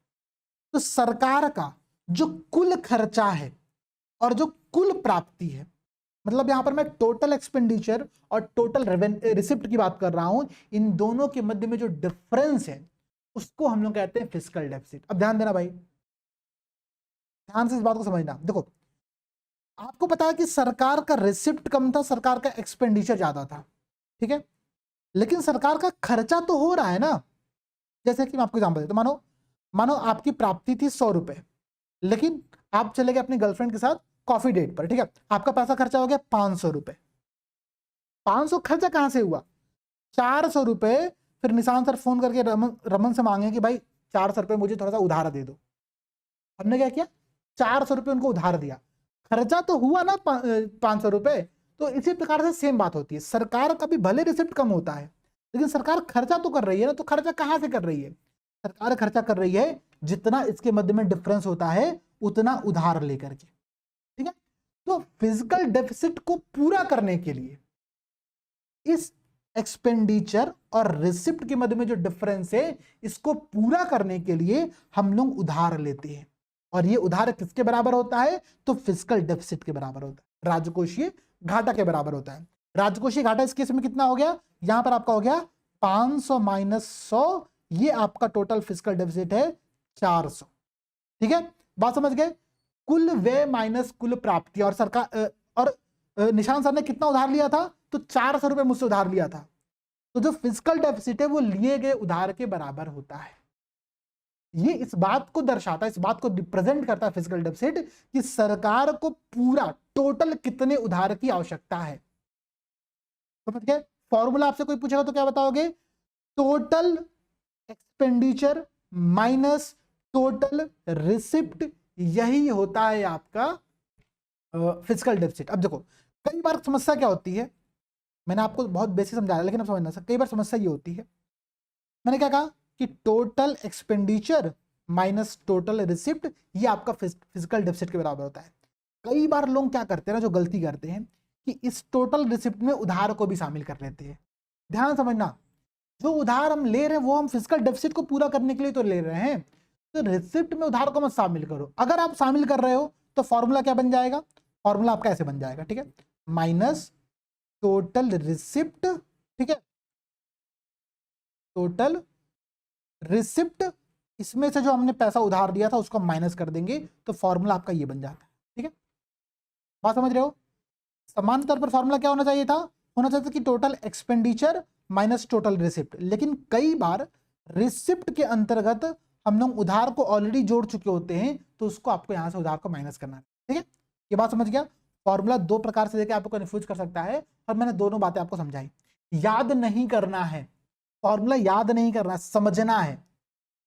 तो सरकार का जो कुल खर्चा है और जो कुल प्राप्ति है, मतलब यहां पर मैं टोटल एक्सपेंडिचर और टोटल रिसिप्ट की बात कर रहा हूं, इन दोनों के मध्य में जो डिफरेंस है उसको हम लोग कहते हैं फिजिकल डेफिसिट। अब ध्यान देना भाई, ध्यान से इस बात को समझना। देखो आपको पता है कि सरकार का रिसिप्ट कम था, सरकार का एक्सपेंडिचर ज्यादा था, ठीक है। लेकिन सरकार का खर्चा तो हो रहा है ना। जैसे कि मैं आपको एग्जांपल देता हूं, मानो मानो आपकी प्राप्ति थी 100 रुपए, लेकिन आप चले गए अपनी गर्लफ्रेंड के साथ कॉफी डेट पर, ठीक है। आपका पैसा खर्चा हो गया 500 रुपए। 500 खर्चा कहां से हुआ, 400 रुपए फिर निशान सर फोन करके रमन से मांगे कि भाई 400 रुपए मुझे थोड़ा सा उधार दे दो। हमने क्या किया, 400 रुपए उनको उधार दिया, खर्चा तो हुआ ना 500 रुपए। तो इसी प्रकार से सेम बात होती है, सरकार का भी भले रिसिप्ट कम होता है, लेकिन सरकार खर्चा तो कर रही है ना। तो खर्चा कहां से कर रही है, सरकार खर्चा कर रही है जितना इसके मध्य में डिफरेंस होता है उतना उधार लेकर के, ठीक है। तो फिजिकल डेफिसिट को पूरा करने के लिए इस एक्सपेंडिचर और रिसिप्ट के मध्य में जो डिफरेंस है, इसको पूरा करने के लिए हम लोग उधार लेते हैं। और ये उधार किसके बराबर होता है, तो फिजिकल डेफिसिट के बराबर होता है, राजकोषीय घाटा के बराबर होता है। राजकोषीय घाटा इस केस में कितना हो गया, यहां पर आपका हो गया 500 माइनस 100, ये आपका टोटल फिजिकल डेफिसिट है 400, ठीक है। बात समझ गए, कुल व्यय माइनस कुल प्राप्ति। और सरकार और निशान सर ने कितना उधार लिया था, तो 400 रुपए मुझसे उधार लिया था। तो जो फिजिकल डेफिसिट है वो लिए गए उधार के बराबर होता है। ये इस बात को दर्शाता है, इस बात को रिप्रेजेंट करता है फिजिकल डेफिसिट, कि सरकार को पूरा टोटल कितने उधार की आवश्यकता है। समझ गए, फॉर्मूला आपसे कोई पूछेगा तो क्या बताओगे, total expenditure minus total receipt, यही होता है आपका फिजिकल डेफिसिट। अब देखो कई बार समस्या क्या होती है, मैंने आपको बहुत बेसिक समझाया लेकिन अब समझना, कई बार समस्या ये होती है, मैंने क्या कहा कि total expenditure minus total receipt, ये आपका फिजिकल डेफिसिट के बराबर होता है। कई बार लोग क्या करते हैं ना, जो गलती करते हैं कि इस टोटल रिसिप्ट में उधार को भी शामिल कर लेते हैं। ध्यान समझना, जो उधार हम ले रहे हैं वो हम फिजिकल डेफिसिट को पूरा करने के लिए तो ले रहे हैं, तो रिसिप्ट में उधार को मत शामिल करो। अगर आप शामिल कर रहे हो तो फॉर्मूला क्या बन जाएगा, फॉर्मूला आपका ऐसे बन जाएगा, ठीक है, माइनस टोटल रिसिप्ट, ठीक है, टोटल रिसिप्ट, इसमें से जो हमने पैसा उधार दिया था उसको माइनस कर देंगे, तो फॉर्मूला आपका ये बन जाता है, ठीक है। बात समझ रहे हो, सामान्य तौर पर फॉर्मूला क्या होना चाहिए था, होना चाहिए था कि total expenditure minus total receipt. लेकिन कई बार रिसिप्ट के अंतर्गत हम लोग उधार को ऑलरेडी जोड़ चुके होते हैं, तो उसको आपको यहां से उधार को माइनस करना है, ठीक है। ये बात समझ गया, फॉर्मूला दो प्रकार से देके आपको कंफ्यूज कर सकता है, और मैंने दोनों बातें आपको समझाई। याद नहीं करना है, फॉर्मूला याद नहीं करना है, समझना है,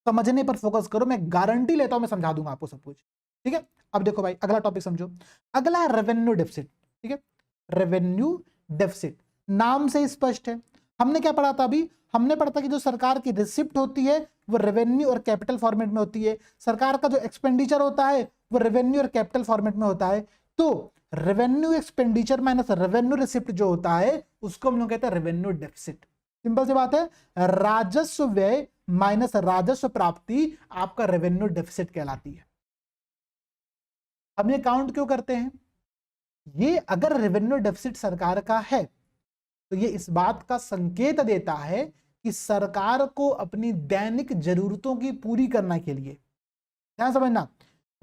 समझने पर फोकस करो। मैं गारंटी लेता हूं मैं समझा दूंगा आपको सब कुछ, ठीक है। अब देखो भाई अगला टॉपिक समझो, अगला है रेवेन्यू डेफिसिट, ठीक है। रेवेन्यू डेफिसिट नाम से स्पष्ट है, हमने क्या पढ़ा था अभी, हमने पढ़ा था कि जो सरकार की रिसिप्ट होती है वो रेवेन्यू और कैपिटल फॉर्मेट में होती है, सरकार का जो एक्सपेंडिचर होता है वो रेवेन्यू और कैपिटल फॉर्मेट में होता है। तो revenue expenditure minus revenue receipt जो होता है उसको हम लोग कहते हैं रेवेन्यू डेफिसिट। सिंपल सी बात है, राजस्व व्यय माइनस राजस्व प्राप्ति आपका रेवेन्यू डेफिसिट कहलाती है। हम ये काउंट क्यों करते हैं, ये अगर रेवेन्यू डेफिसिट सरकार का है तो ये इस बात का संकेत देता है कि सरकार को अपनी दैनिक जरूरतों की पूरी करने के लिए, ध्यान समझना,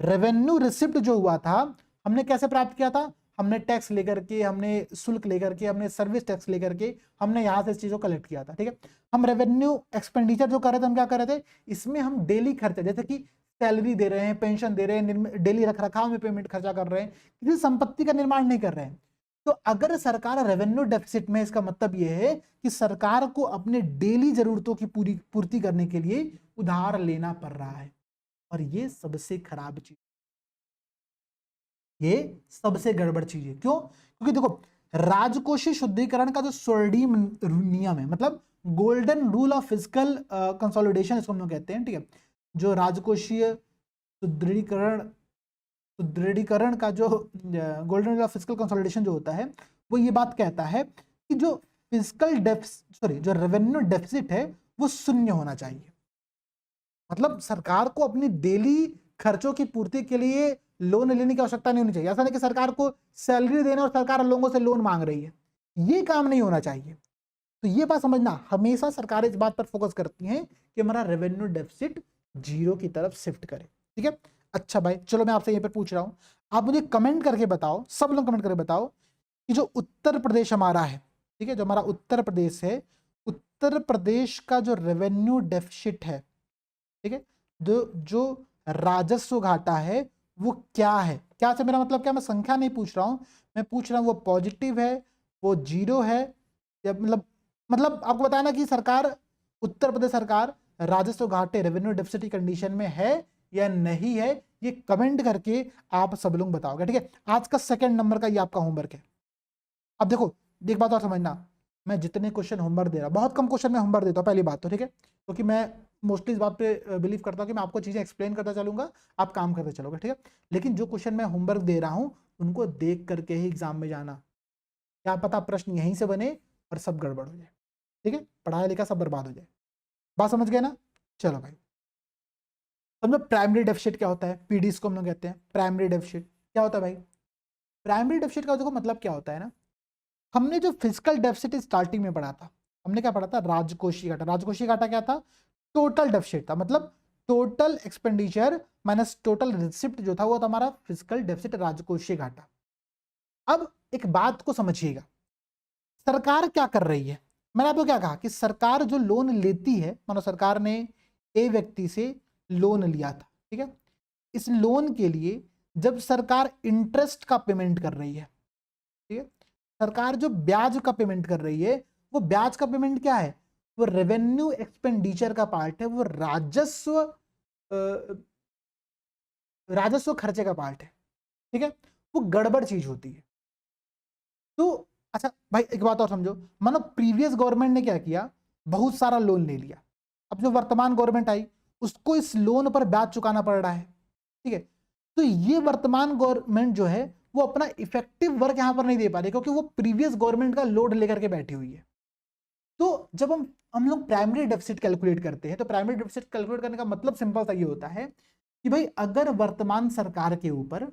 रेवेन्यू रिसिप्ट जो हुआ था हमने कैसे प्राप्त किया था, हमने टैक्स लेकर के, हमने शुल्क लेकर के, हमने सर्विस टैक्स लेकर के, हमने यहां से इस चीज को कलेक्ट किया था, ठीक है। हम रेवेन्यू एक्सपेंडिचर जो कर रहे थे, हम क्या कर रहे थे, इसमें हम डेली खर्चे जैसे कि सैलरी दे रहे हैं, पेंशन दे रहे हैं, डेली रख रखाव में पेमेंट खर्चा कर रहे हैं, किसी संपत्ति का निर्माण नहीं कर रहे हैं। तो अगर सरकार रेवेन्यू डेफिसिट में, इसका मतलब यह है कि सरकार को अपने डेली जरूरतों की पूर्ति करने के लिए उधार लेना पड़ रहा है, और ये सबसे खराब चीज, ये सबसे गड़बड़ चीज है। क्यों? क्योंकि देखो, राजकोषीय शुद्धिकरण का जो स्वर्णिम नियम है, मतलब golden rule of physical consolidation इसको हम लोग कहते हैं, ठीक है, जो राजकोषीय सुदृढ़ीकरण का जो golden rule of physical consolidation जो होता है, वो ये बात कहता है कि जो जो रेवेन्यू डेफिसिट है वो शून्य होना चाहिए। मतलब सरकार को अपनी डेली खर्चों की पूर्ति के लिए लोन लेने की आवश्यकता नहीं होनी चाहिए। ऐसा नहीं कि सरकार को सैलरी देना और सरकार लोगों से लोन मांग रही है, ये काम नहीं होना चाहिए। तो ये बात समझना, हमेशा सरकार इस बात पर फोकस करती है कि हमारा रेवेन्यू डेफिसिट जीरो की तरफ शिफ्ट करे, ठीक है। अच्छा भाई, चलो मैं आपसे यहीं पर पूछ रहा हूं, आप मुझे कमेंट करके बताओ, सब लोग कमेंट करके बताओ कि जो उत्तर प्रदेश हमारा है, ठीक है, जो हमारा उत्तर प्रदेश है, उत्तर प्रदेश का जो रेवेन्यू डेफिसिट है, ठीक है, जो राजस्व घाटा है वो क्या है। क्या से मेरा मतलब क्या, मैं संख्या नहीं पूछ रहा हूं, मैं पूछ रहा हूं वो पॉजिटिव है, वो जीरो है, या मतलब आपको बताया ना कि सरकार, उत्तर प्रदेश सरकार राजस्व घाटे रेवेन्यू डेफिसिट की कंडीशन में है या नहीं है, ये कमेंट करके आप सब लोग बताओगे, ठीक है। आज का सेकंड नंबर का ये आपका होमवर्क है। अब देखो, एक बात और समझना, मैं जितने क्वेश्चन होमवर्क दे रहा हूं, बहुत कम क्वेश्चन में होमवर्क देता हूं, पहली बात तो, ठीक है, क्योंकि मैं मोस्टली इस बात पे बिलीव करता हूं कि मैं आपको चीजें एक्सप्लेन करता चलूंगा, आप काम करते चलोगे, ठीक है। लेकिन जो क्वेश्चन मैं होमवर्क दे रहा हूं उनको देख करके ही एग्जाम में जाना, क्या पता प्रश्न यहीं से बने और सब गड़बड़ हो जाए, ठीक है, पढ़ाया लिखा सब बर्बाद हो जाए। बात समझ गए ना? चलो भाई, समझो प्राइमरी डेफिसिट क्या होता है, पीडी इसको हम लोग कहते हैं। प्राइमरी डेफिसिट क्या होता है भाई? प्राइमरी डेफिसिट का देखो मतलब क्या होता है ना, हमने जो फिजिकल डेफिसिट स्टार्टिंग में पढ़ा था, हमने क्या पढ़ा था, राजकोषीय घाटा। राजकोषीय घाटा क्या था? टोटल डेफिसिट था, मतलब total expenditure minus total receipt जो था वो था हमारा फिजिकल डेफिसिट, राजकोषीय घाटा। अब एक बात को समझिएगा, सरकार क्या कर रही है, मैंने आपको क्या कहा कि सरकार जो लोन लेती है, मानो सरकार ने ए व्यक्ति से लोन लिया था, ठीक है, इस लोन के लिए जब सरकार इंटरेस्ट का पेमेंट कर रही है, ठीक है, सरकार जो ब्याज का पेमेंट कर रही है, वो ब्याज का पेमेंट क्या है, वो रेवेन्यू एक्सपेंडिचर का पार्ट है, वो राजस्व खर्चे का पार्ट है, ठीक है, वो गड़बड़ चीज होती है। तो अच्छा भाई, एक बात और समझो, मानो प्रीवियस गवर्नमेंट ने क्या किया, बहुत सारा लोन ले लिया, अब जो वर्तमान गवर्नमेंट आई उसको इस लोन पर ब्याज चुकाना पड़ रहा है, ठीक है। तो ये वर्तमान गवर्नमेंट जो है वो अपना इफेक्टिव वर्क यहां पर नहीं दे पा रही, क्योंकि वो प्रीवियस गवर्नमेंट का लोड लेकर के बैठी हुई है। तो जब हम लोग प्राइमरी डेफिसिट कैलकुलेट करते हैं, तो प्राइमरी डेफिसिट कैलकुलेट करने का मतलब सिंपल सा ये होता है कि भाई अगर वर्तमान सरकार के ऊपर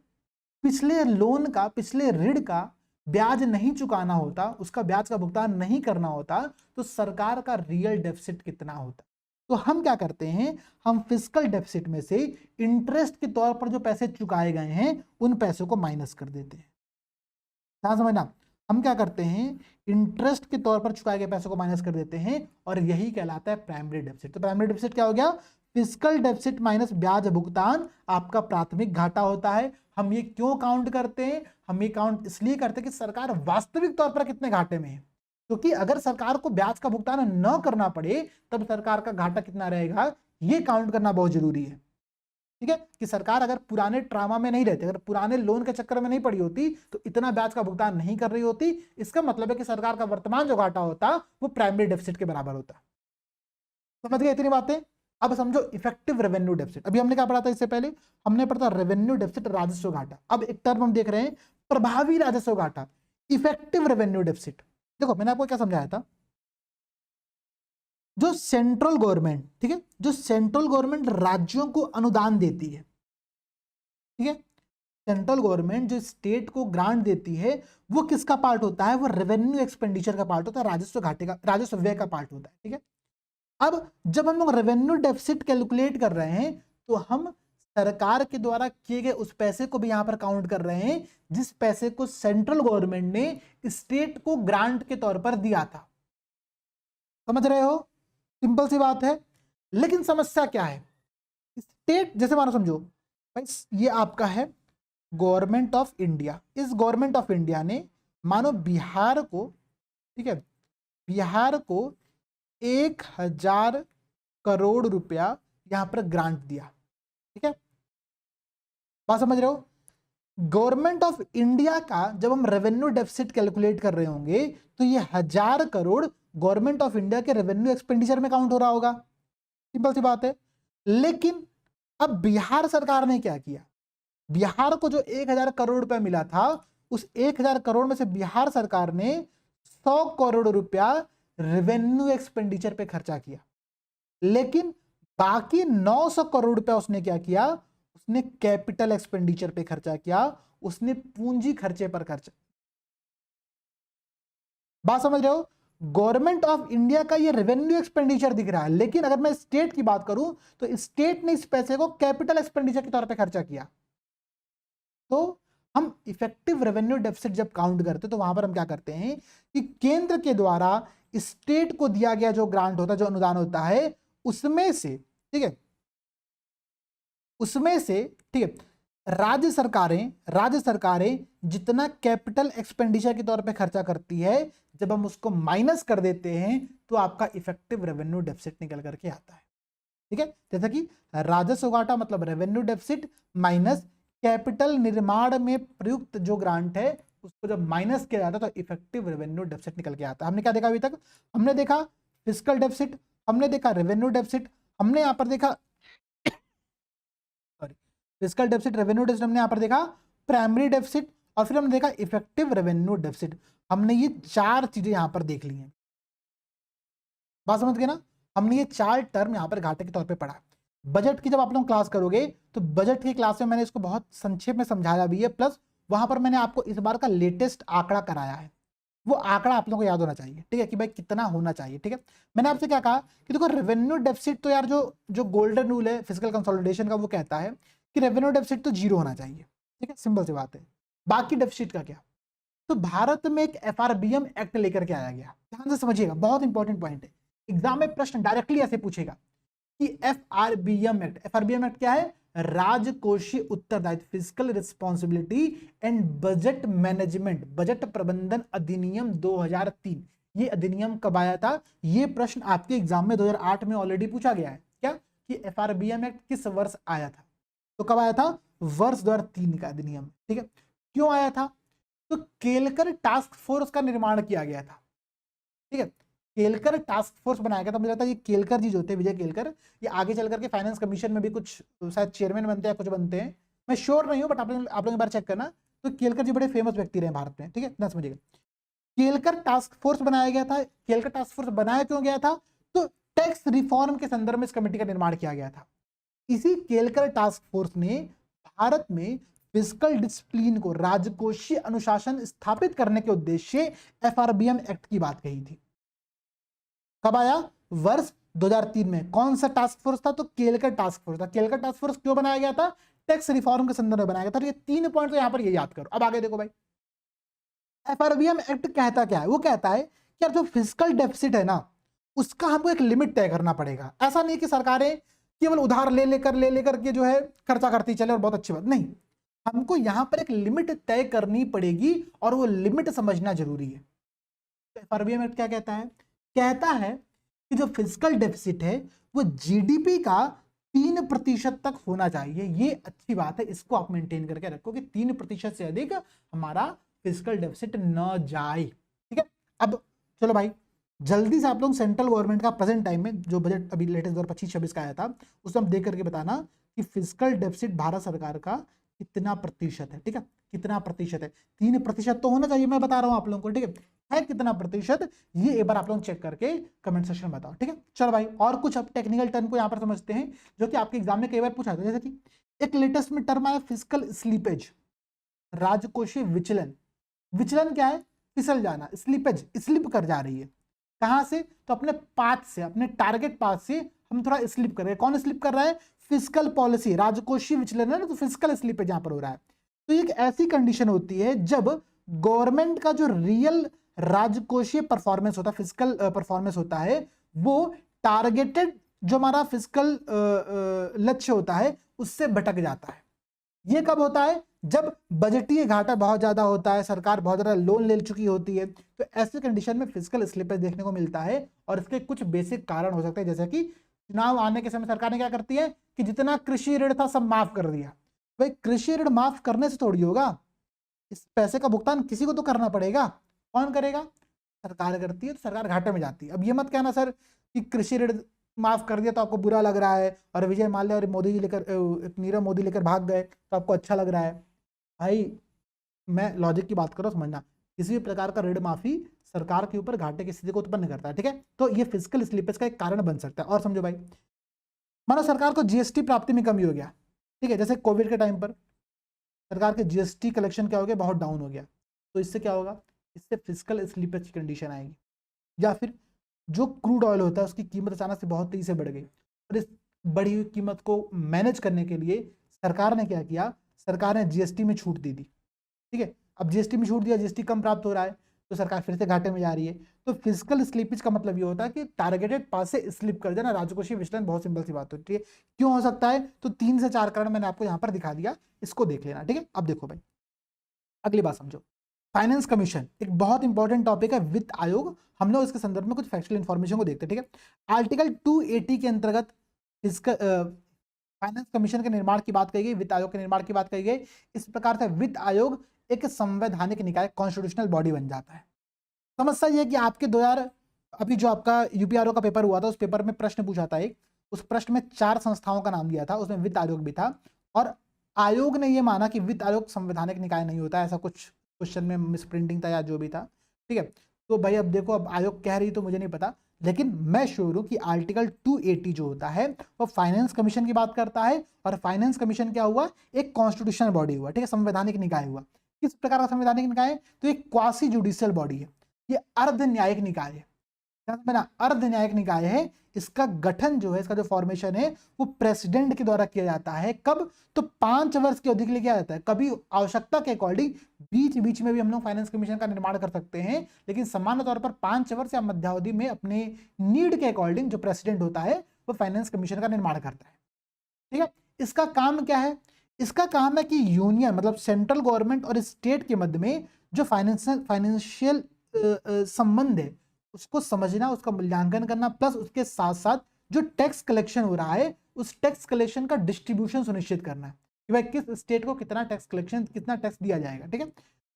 पिछले लोन का, पिछले ऋण का ब्याज नहीं चुकाना होता, उसका ब्याज का भुगतान नहीं करना होता, तो सरकार का रियल डेफिसिट कितना होता। तो हम क्या करते हैं, हम फिजिकल डेफिसिट में से इंटरेस्ट के तौर पर जो पैसे चुकाए गए हैं उन पैसों को माइनस कर देते हैं। ध्यान समझना, हम क्या करते हैं, इंटरेस्ट के तौर पर चुकाए गए पैसों को माइनस कर देते हैं, और यही कहलाता है प्राइमरी डेफिसिट। तो प्राइमरी डेफिसिट क्या हो गया, फिजिकल डेफिसिट माइनस ब्याज भुगतान आपका प्राथमिक घाटा होता है। हम ये क्यों काउंट करते हैं, हम ये काउंट इसलिए करते हैं कि सरकार वास्तविक तौर पर कितने घाटे में है, क्योंकि अगर सरकार को ब्याज का भुगतान न करना पड़े तब सरकार का घाटा कितना रहेगा, ये काउंट करना बहुत जरूरी है, ठीक है। कि सरकार अगर पुराने ट्रामा में नहीं रहती, अगर पुराने लोन के चक्कर में नहीं पड़ी होती, तो इतना ब्याज का भुगतान नहीं कर रही होती। इसका मतलब है कि सरकार का वर्तमान जो घाटा होता वो प्राइमरी डेफिसिट के बराबर होता। समझ गए इतनी बातें? अब समझो इफेक्टिव रेवेन्यू डेफिसिट। अभी हमने क्या पढ़ा था, इससे पहले हमने पढ़ा था रेवेन्यू डेफिसिट, राजस्व घाटा। अब एक टर्म हम देख रहे हैं, प्रभावी राजस्व घाटा, इफेक्टिव रेवेन्यू डेफिसिट। देखो मैंने आपको क्या समझाया था, जो सेंट्रल गवर्नमेंट, ठीक है, जो सेंट्रल गवर्नमेंट राज्यों को अनुदान देती है, ठीक है, सेंट्रल गवर्नमेंट जो स्टेट को ग्रांट देती है वो किसका पार्ट होता है, वो रेवेन्यू एक्सपेंडिचर का पार्ट होता है, राजस्व घाटे का, राजस्व व्यय का पार्ट होता है, ठीक है। अब जब हम लोग रेवेन्यू डेफिसिट कैलकुलेट कर रहे हैं तो हम सरकार के द्वारा किए गए उस पैसे को भी यहां पर काउंट कर रहे हैं जिस पैसे को सेंट्रल गवर्नमेंट ने स्टेट को ग्रांट के तौर पर दिया था। समझ रहे हो, सिंपल सी बात है। लेकिन समस्या क्या है, स्टेट जैसे मानो समझो भाई, ये आपका है गवर्नमेंट ऑफ इंडिया, इस गवर्नमेंट ऑफ इंडिया ने मानो बिहार को, ठीक है, बिहार को 1000 करोड़ रुपया यहां पर ग्रांट दिया, ठीक है, बात समझ रहे हो। गवर्नमेंट ऑफ इंडिया का जब हम रेवेन्यू डेफिसिट कैलकुलेट कर रहे होंगे तो ये 1000 करोड़ गवर्नमेंट ऑफ इंडिया के रेवेन्यू एक्सपेंडिचर में काउंट हो रहा होगा, सिंपल सी बात है। लेकिन अब बिहार सरकार ने क्या किया, बिहार को जो 1000 करोड़ रुपया मिला था, उस 1000 करोड़ में से बिहार सरकार ने 100 करोड़ रुपया रेवेन्यू एक्सपेंडिचर पे खर्चा किया। लेकिन बाकी 900 करोड़ रुपया उसने क्या किया, उसने कैपिटल एक्सपेंडिचर पे खर्चा किया, उसने पूंजी खर्चे पर खर्चा। बात समझ रहे हो। गवर्नमेंट ऑफ इंडिया का ये रेवेन्यू एक्सपेंडिचर दिख रहा है, लेकिन अगर मैं स्टेट की बात करूं तो स्टेट ने इस पैसे को कैपिटल एक्सपेंडिचर के तौर पे खर्चा किया। तो हम इफेक्टिव रेवेन्यू डेफिसिट जब काउंट करते हैं तो वहां पर हम क्या करते हैं कि केंद्र के द्वारा स्टेट को दिया गया जो ग्रांट होता है, जो अनुदान होता है, उसमें से, ठीक है, उसमें से, ठीक है, राज्य सरकारें जितना कैपिटल एक्सपेंडिचर के तौर पे खर्चा करती है, जब हम उसको माइनस कर देते हैं तो आपका इफेक्टिव रेवेन्यू डेफिसिट निकल करके आता है, ठीक है। जैसा कि राजस्व घाटा मतलब रेवेन्यू डेफिसिट माइनस कैपिटल निर्माण में प्रयुक्त जो ग्रांट है उसको जब माइनस किया जाता है तो इफेक्टिव रेवेन्यू डेफिसिट निकल के आता है। हमने क्या देखा अभी तक, हमने देखा फिस्कल डेफिसिट, हमने देखा रेवेन्यू डेफिसिट, हमने यहां पर देखा फिस्कल डेफिसिट, रेवेन्यू डेफिसिट, हमने यहां पर देखा प्राइमरी डेफिसिट, और फिर हमने देखा इफेक्टिव रेवेन्यू डेफिसिट। हमने ये 4 चीजें यहां पर देख ली हैं, बात समझ गए ना। हमने ये 4 टर्म यहां पर घाटे के तौर पे पढ़ा। बजट की जब आप लोग क्लास करोगे तो बजट की क्लास में मैंने इसको बहुत संक्षेप में समझाया भी है, प्लस वहां पर मैंने आपको इस बार का लेटेस्ट आंकड़ा कराया है, वो आंकड़ा आप लोगों को याद होना चाहिए, ठीक है, कि भाई कितना होना चाहिए, ठीक है। मैंने आपसे क्या कहा कि देखो रेवेन्यू डेफिसिट तो यार जो जो गोल्डन रूल है फिजिकल कंसोलिडेशन का वो कहता है कि रेवेन्यू डेफिसिट तो 0 होना चाहिए, ठीक है, सिंपल सी बात है। बाकी डेफिसिट का क्या, तो भारत में एक एफआरबीएम एक्ट लेकर के आया गया, ध्यान से समझिएगा, बहुत इंपॉर्टेंट पॉइंट है, एग्जाम में प्रश्न डायरेक्टली ऐसे पूछेगा कि एफआरबीएम एक्ट क्या है, राजकोषीय उत्तरदायित्व, physical responsibility and budget management, budget प्रबंधन अधिनियम 2003। ये अधिनियम कब आया था, ये प्रश्न आपके एग्जाम में 2008 में ऑलरेडी पूछा गया है, क्या कि एफआरबीएम एक्ट किस वर्ष आया था, तो कब आया था, वर्ष 2003 का अधिनियम, ठीक है। क्यों आया था, तो केलकर टास्क फोर्स का निर्माण किया गया था, ठीक है, केलकर टास्क फोर्स बनाया गया था। मुझे लगता है ये केलकर जी जो थे, विजय केलकर, ये आगे चल करके फाइनेंस कमीशन में भी कुछ शायद चेयरमैन बनते हैं, कुछ बनते हैं, मैं श्योर नहीं हूं, बट आप लोग एक बार चेक करना। तो केलकर जी बड़े फेमस व्यक्ति रहे भारत में, ठीक है, ना समझिएगा। केलकर टास्क फोर्स बनाया गया था। केलकर टास्क फोर्स बनाया क्यों गया था, तो टैक्स रिफॉर्म के संदर्भ में इस कमेटी का निर्माण किया गया था। इसी केलकर टास्क फोर्स ने भारत में फिस्कल डिसिप्लिन को, राजकोषीय अनुशासन स्थापित करने के उद्देश्य एफआरबीएम एक्ट की बात कही थी। कब आया, वर्ष 2003 में। कौन सा टास्क फोर्स था, तो केलकर टास्क फोर्स था। केलकर टास्क फोर्स क्यों बनाया गया था, टैक्स रिफॉर्म के संदर्भ में बनाया गया था। तो ये 3 पॉइंट तो यहां पर ये याद करो। अब आगे देखो भाई, एफआरबीएम एक्ट कहता क्या है, वो कहता है कि यार जो फिस्कल डेफिसिट है ना, उसका हमको एक लिमिट तय करना पड़ेगा। ऐसा नहीं कि सरकारें केवल उधार ले लेकर के जो है खर्चा करती चले और बहुत अच्छी बात नहीं, हमको यहां पर एक लिमिट तय करनी पड़ेगी और वो लिमिट समझना जरूरी है। तो एफआरबीएम एक्ट क्या कहता है, कहता है कि जो फिस्कल डेफिसिट है वो जीडीपी का 3% तक होना चाहिए। ये अच्छी बात है, इसको आप मेंटेन करके रखो कि 3% से अधिक हमारा फिस्कल डेफिसिट न जाए, ठीक है। अब चलो भाई, जल्दी से आप लोग सेंट्रल गवर्नमेंट का प्रेजेंट टाइम में जो बजट अभी लेटेस्ट 2025-26 का आया था, उसको हम देख करके बताना कि फिस्कल डेफिसिट भारत सरकार का कितना प्रतिशत है, ठीक है, कितना प्रतिशत है। 3% तो होना चाहिए, मैं बता रहा हूं आप लोगों को, ठीक है कितना प्रतिशत, ये एक बार आप लोग चेक करके कमेंट सेक्शन में बताओ, ठीक है। चलो भाई, और कुछ अब टेक्निकल टर्म को यहाँ पर समझते हैं जो कि आपके एग्जाम में कई बार पूछा था, जैसे कि एक लेटेस्ट में टर्म आया फिस्कल स्लीपेज, राजकोषीय विचलन। विचलन क्या है, फिसल जाना, स्लीपेज, स्लिप कर जा रही है, कहां से, तो अपने पाथ से, अपने टारगेट पाथ से हम थोड़ा स्लिप कर रहे हैं। कौन स्लिप कर रहा है, फिस्कल पॉलिसी, राजकोषीय विचलन है ना, तो फिस्कल स्लिपेज यहां पर हो रहा है। तो एक ऐसी कंडीशन होती है जब गवर्नमेंट का जो रियल राजकोषीय परफॉर्मेंस होता है, फिस्कल परफॉर्मेंस होता है, वो टारगेटेड जो हमारा फिस्कल लक्ष्य होता है उससे भटक जाता है। ये कब होता है, जब बजटीय घाटा बहुत ज्यादा होता है, सरकार बहुत ज्यादा लोन ले चुकी होती है, तो ऐसे कंडीशन में फिजिकल स्लिपेज देखने को मिलता है। और इसके कुछ बेसिक कारण हो सकते हैं, जैसे कि चुनाव आने के समय सरकार ने क्या करती है कि जितना कृषि ऋण था सब माफ कर दिया। भाई कृषि ऋण माफ करने से थोड़ी होगा, इस पैसे का भुगतान किसी को तो करना पड़ेगा। कौन करेगा? सरकार करती है, तो सरकार घाटे में जाती है। अब ये मत कहना सर कि कृषि ऋण माफ कर दिया तो आपको बुरा लग रहा है और विजय माल्या और मोदी जी लेकर नीरव मोदी लेकर भाग गए तो आपको अच्छा लग रहा है। भाई मैं लॉजिक की बात कर रहा हूं, समझना, किसी भी प्रकार का ऋण माफी सरकार के ऊपर घाटे की स्थिति को उत्पन्न करता है, ठीक है। तो ये फिजिकल स्लिपेज का एक कारण बन सकता है। और समझो भाई, मानो सरकार को जीएसटी प्राप्ति में कमी हो गया, ठीक है, जैसे कोविड के टाइम पर सरकार के जीएसटी कलेक्शन क्या हो गया, बहुत डाउन हो गया, तो इससे क्या होगा, इससे फिजिकल स्लिपेज की कंडीशन आएगी। या फिर जो क्रूड ऑयल होता है उसकी कीमत अचानक से बहुत तेजी से बढ़ गई, और इस बढ़ी हुई कीमत को मैनेज करने के लिए सरकार ने क्या किया, सरकार ने जीएसटी में छूट दे दी, ठीक है। अब जीएसटी में छूट दिया, जीएसटी कम प्राप्त हो रहा है, तो सरकार फिर से घाटे में जा रही है। तो फिजिकल स्लिपेज का मतलब ये होता है कि टारगेटेड पास से स्लिप कर जाना, राजकोषीय विचलन। बहुत सिंपल सी बात होती है। क्यों हो सकता है? तो 3 से 4 कारण मैंने आपको यहाँ पर दिखा दिया, इसको देख लेना, ठीक है। अब देखो भाई, अगली बात समझो। फाइनेंस कमीशन एक बहुत इंपॉर्टेंट टॉपिक है, वित्त आयोग। हम लोग इसके संदर्भ में कुछ फैक्चुअल इन्फॉर्मेशन को देखते हैं, ठीक है। आर्टिकल 280 के अंतर्गत इसका फाइनेंस कमीशन के निर्माण की बात कही गई, वित्त आयोग के निर्माण की बात कही गई। इस प्रकार से वित्त आयोग एक संवैधानिक निकाय, कॉन्स्टिट्यूशनल बॉडी बन जाता है। समस्या यह है कि आपके 2000 अभी जो आपका यूपीआरओ का पेपर हुआ था, उस पेपर में प्रश्न पूछा था एक, उस प्रश्न में 4 संस्थाओं का नाम दिया था, उसमें वित्त आयोग भी था। और आयोग ने यह माना कि वित्त आयोग संवैधानिक निकाय नहीं होता, ऐसा कुछ क्वेश्चन में मिस प्रिंटिंग था या जो भी था, ठीक है। तो भाई अब देखो, अब आयोग कह रही तो मुझे नहीं पता, लेकिन मैं श्योर हूं कि आर्टिकल 280 जो होता है वो फाइनेंस कमीशन की बात करता है। और फाइनेंस कमीशन क्या हुआ, एक कॉन्स्टिट्यूशनल बॉडी हुआ, ठीक है, संवैधानिक निकाय हुआ। किस प्रकार का संवैधानिक निकाय है? तो एक क्वासी जुडिशियल बॉडी है, ये अर्ध न्यायिक निकाय है, अर्ध न्यायिक निकाय है। इसका गठन जो है, इसका जो फॉर्मेशन है वो प्रेसिडेंट के द्वारा किया जाता है। कब? तो 5 वर्ष की अवधि के लिए किया जाता है। कभी आवश्यकता के अकॉर्डिंग बीच बीच में भी हम लोग फाइनेंस कमीशन का निर्माण कर सकते हैं, लेकिन सामान्य तौर पर 5 वर्ष या मध्यावधि में अपने नीड के अकॉर्डिंग जो प्रेसिडेंट होता है वो फाइनेंस कमीशन का निर्माण करता है, ठीक है। इसका काम क्या है? इसका काम है कि यूनियन मतलब सेंट्रल गवर्नमेंट और स्टेट के मध्य में जो फाइनेंशियल संबंध है उसको समझना, उसका मूल्यांकन करना, प्लस उसके साथ साथ जो टैक्स कलेक्शन हो रहा है उस टैक्स कलेक्शन का डिस्ट्रीब्यूशन सुनिश्चित करना है कि भाई किस स्टेट को कितना टैक्स कलेक्शन, कितना टैक्स दिया जाएगा, ठीक है।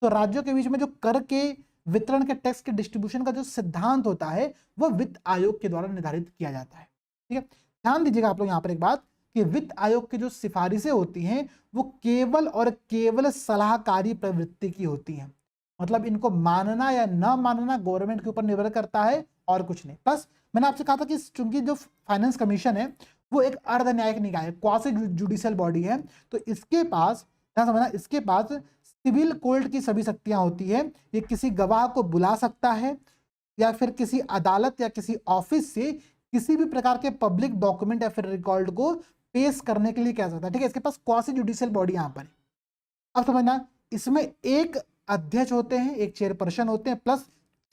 तो राज्यों के बीच में जो कर के वितरण के टैक्स के डिस्ट्रीब्यूशन का जो सिद्धांत होता है वो वित्त आयोग के द्वारा निर्धारित किया जाता है, ठीक है। ध्यान दीजिएगा आप लोग यहाँ पर एक बात कि वित्त आयोग की जो सिफारिशें होती हैं वो केवल और केवल सलाहकारी प्रवृत्ति की होती हैं। मतलब इनको मानना या ना मानना गवर्नमेंट के ऊपर निर्भर करता है और कुछ नहीं। प्लस मैंने आपसे कहा था कि चूंकि जो फाइनेंस कमीशन है वो एक अर्ध न्यायिक निकाय है, क्वासी जुडिशियल बॉडी है, तो इसके पास क्या समझना, इसके पास सिविल कोर्ट की सभी शक्तियां होती है। ये किसी गवाह को बुला सकता है या फिर किसी अदालत या किसी ऑफिस से किसी भी प्रकार के पब्लिक डॉक्यूमेंट या फिर रिकॉर्ड को पेश करने के लिए कह सकता है, ठीक है। इसके पास क्वासी जुडिशियल बॉडी यहाँ पर है। अब समझना, इसमें एक अध्यक्ष होते हैं, एक चेयरपर्सन होते हैं, प्लस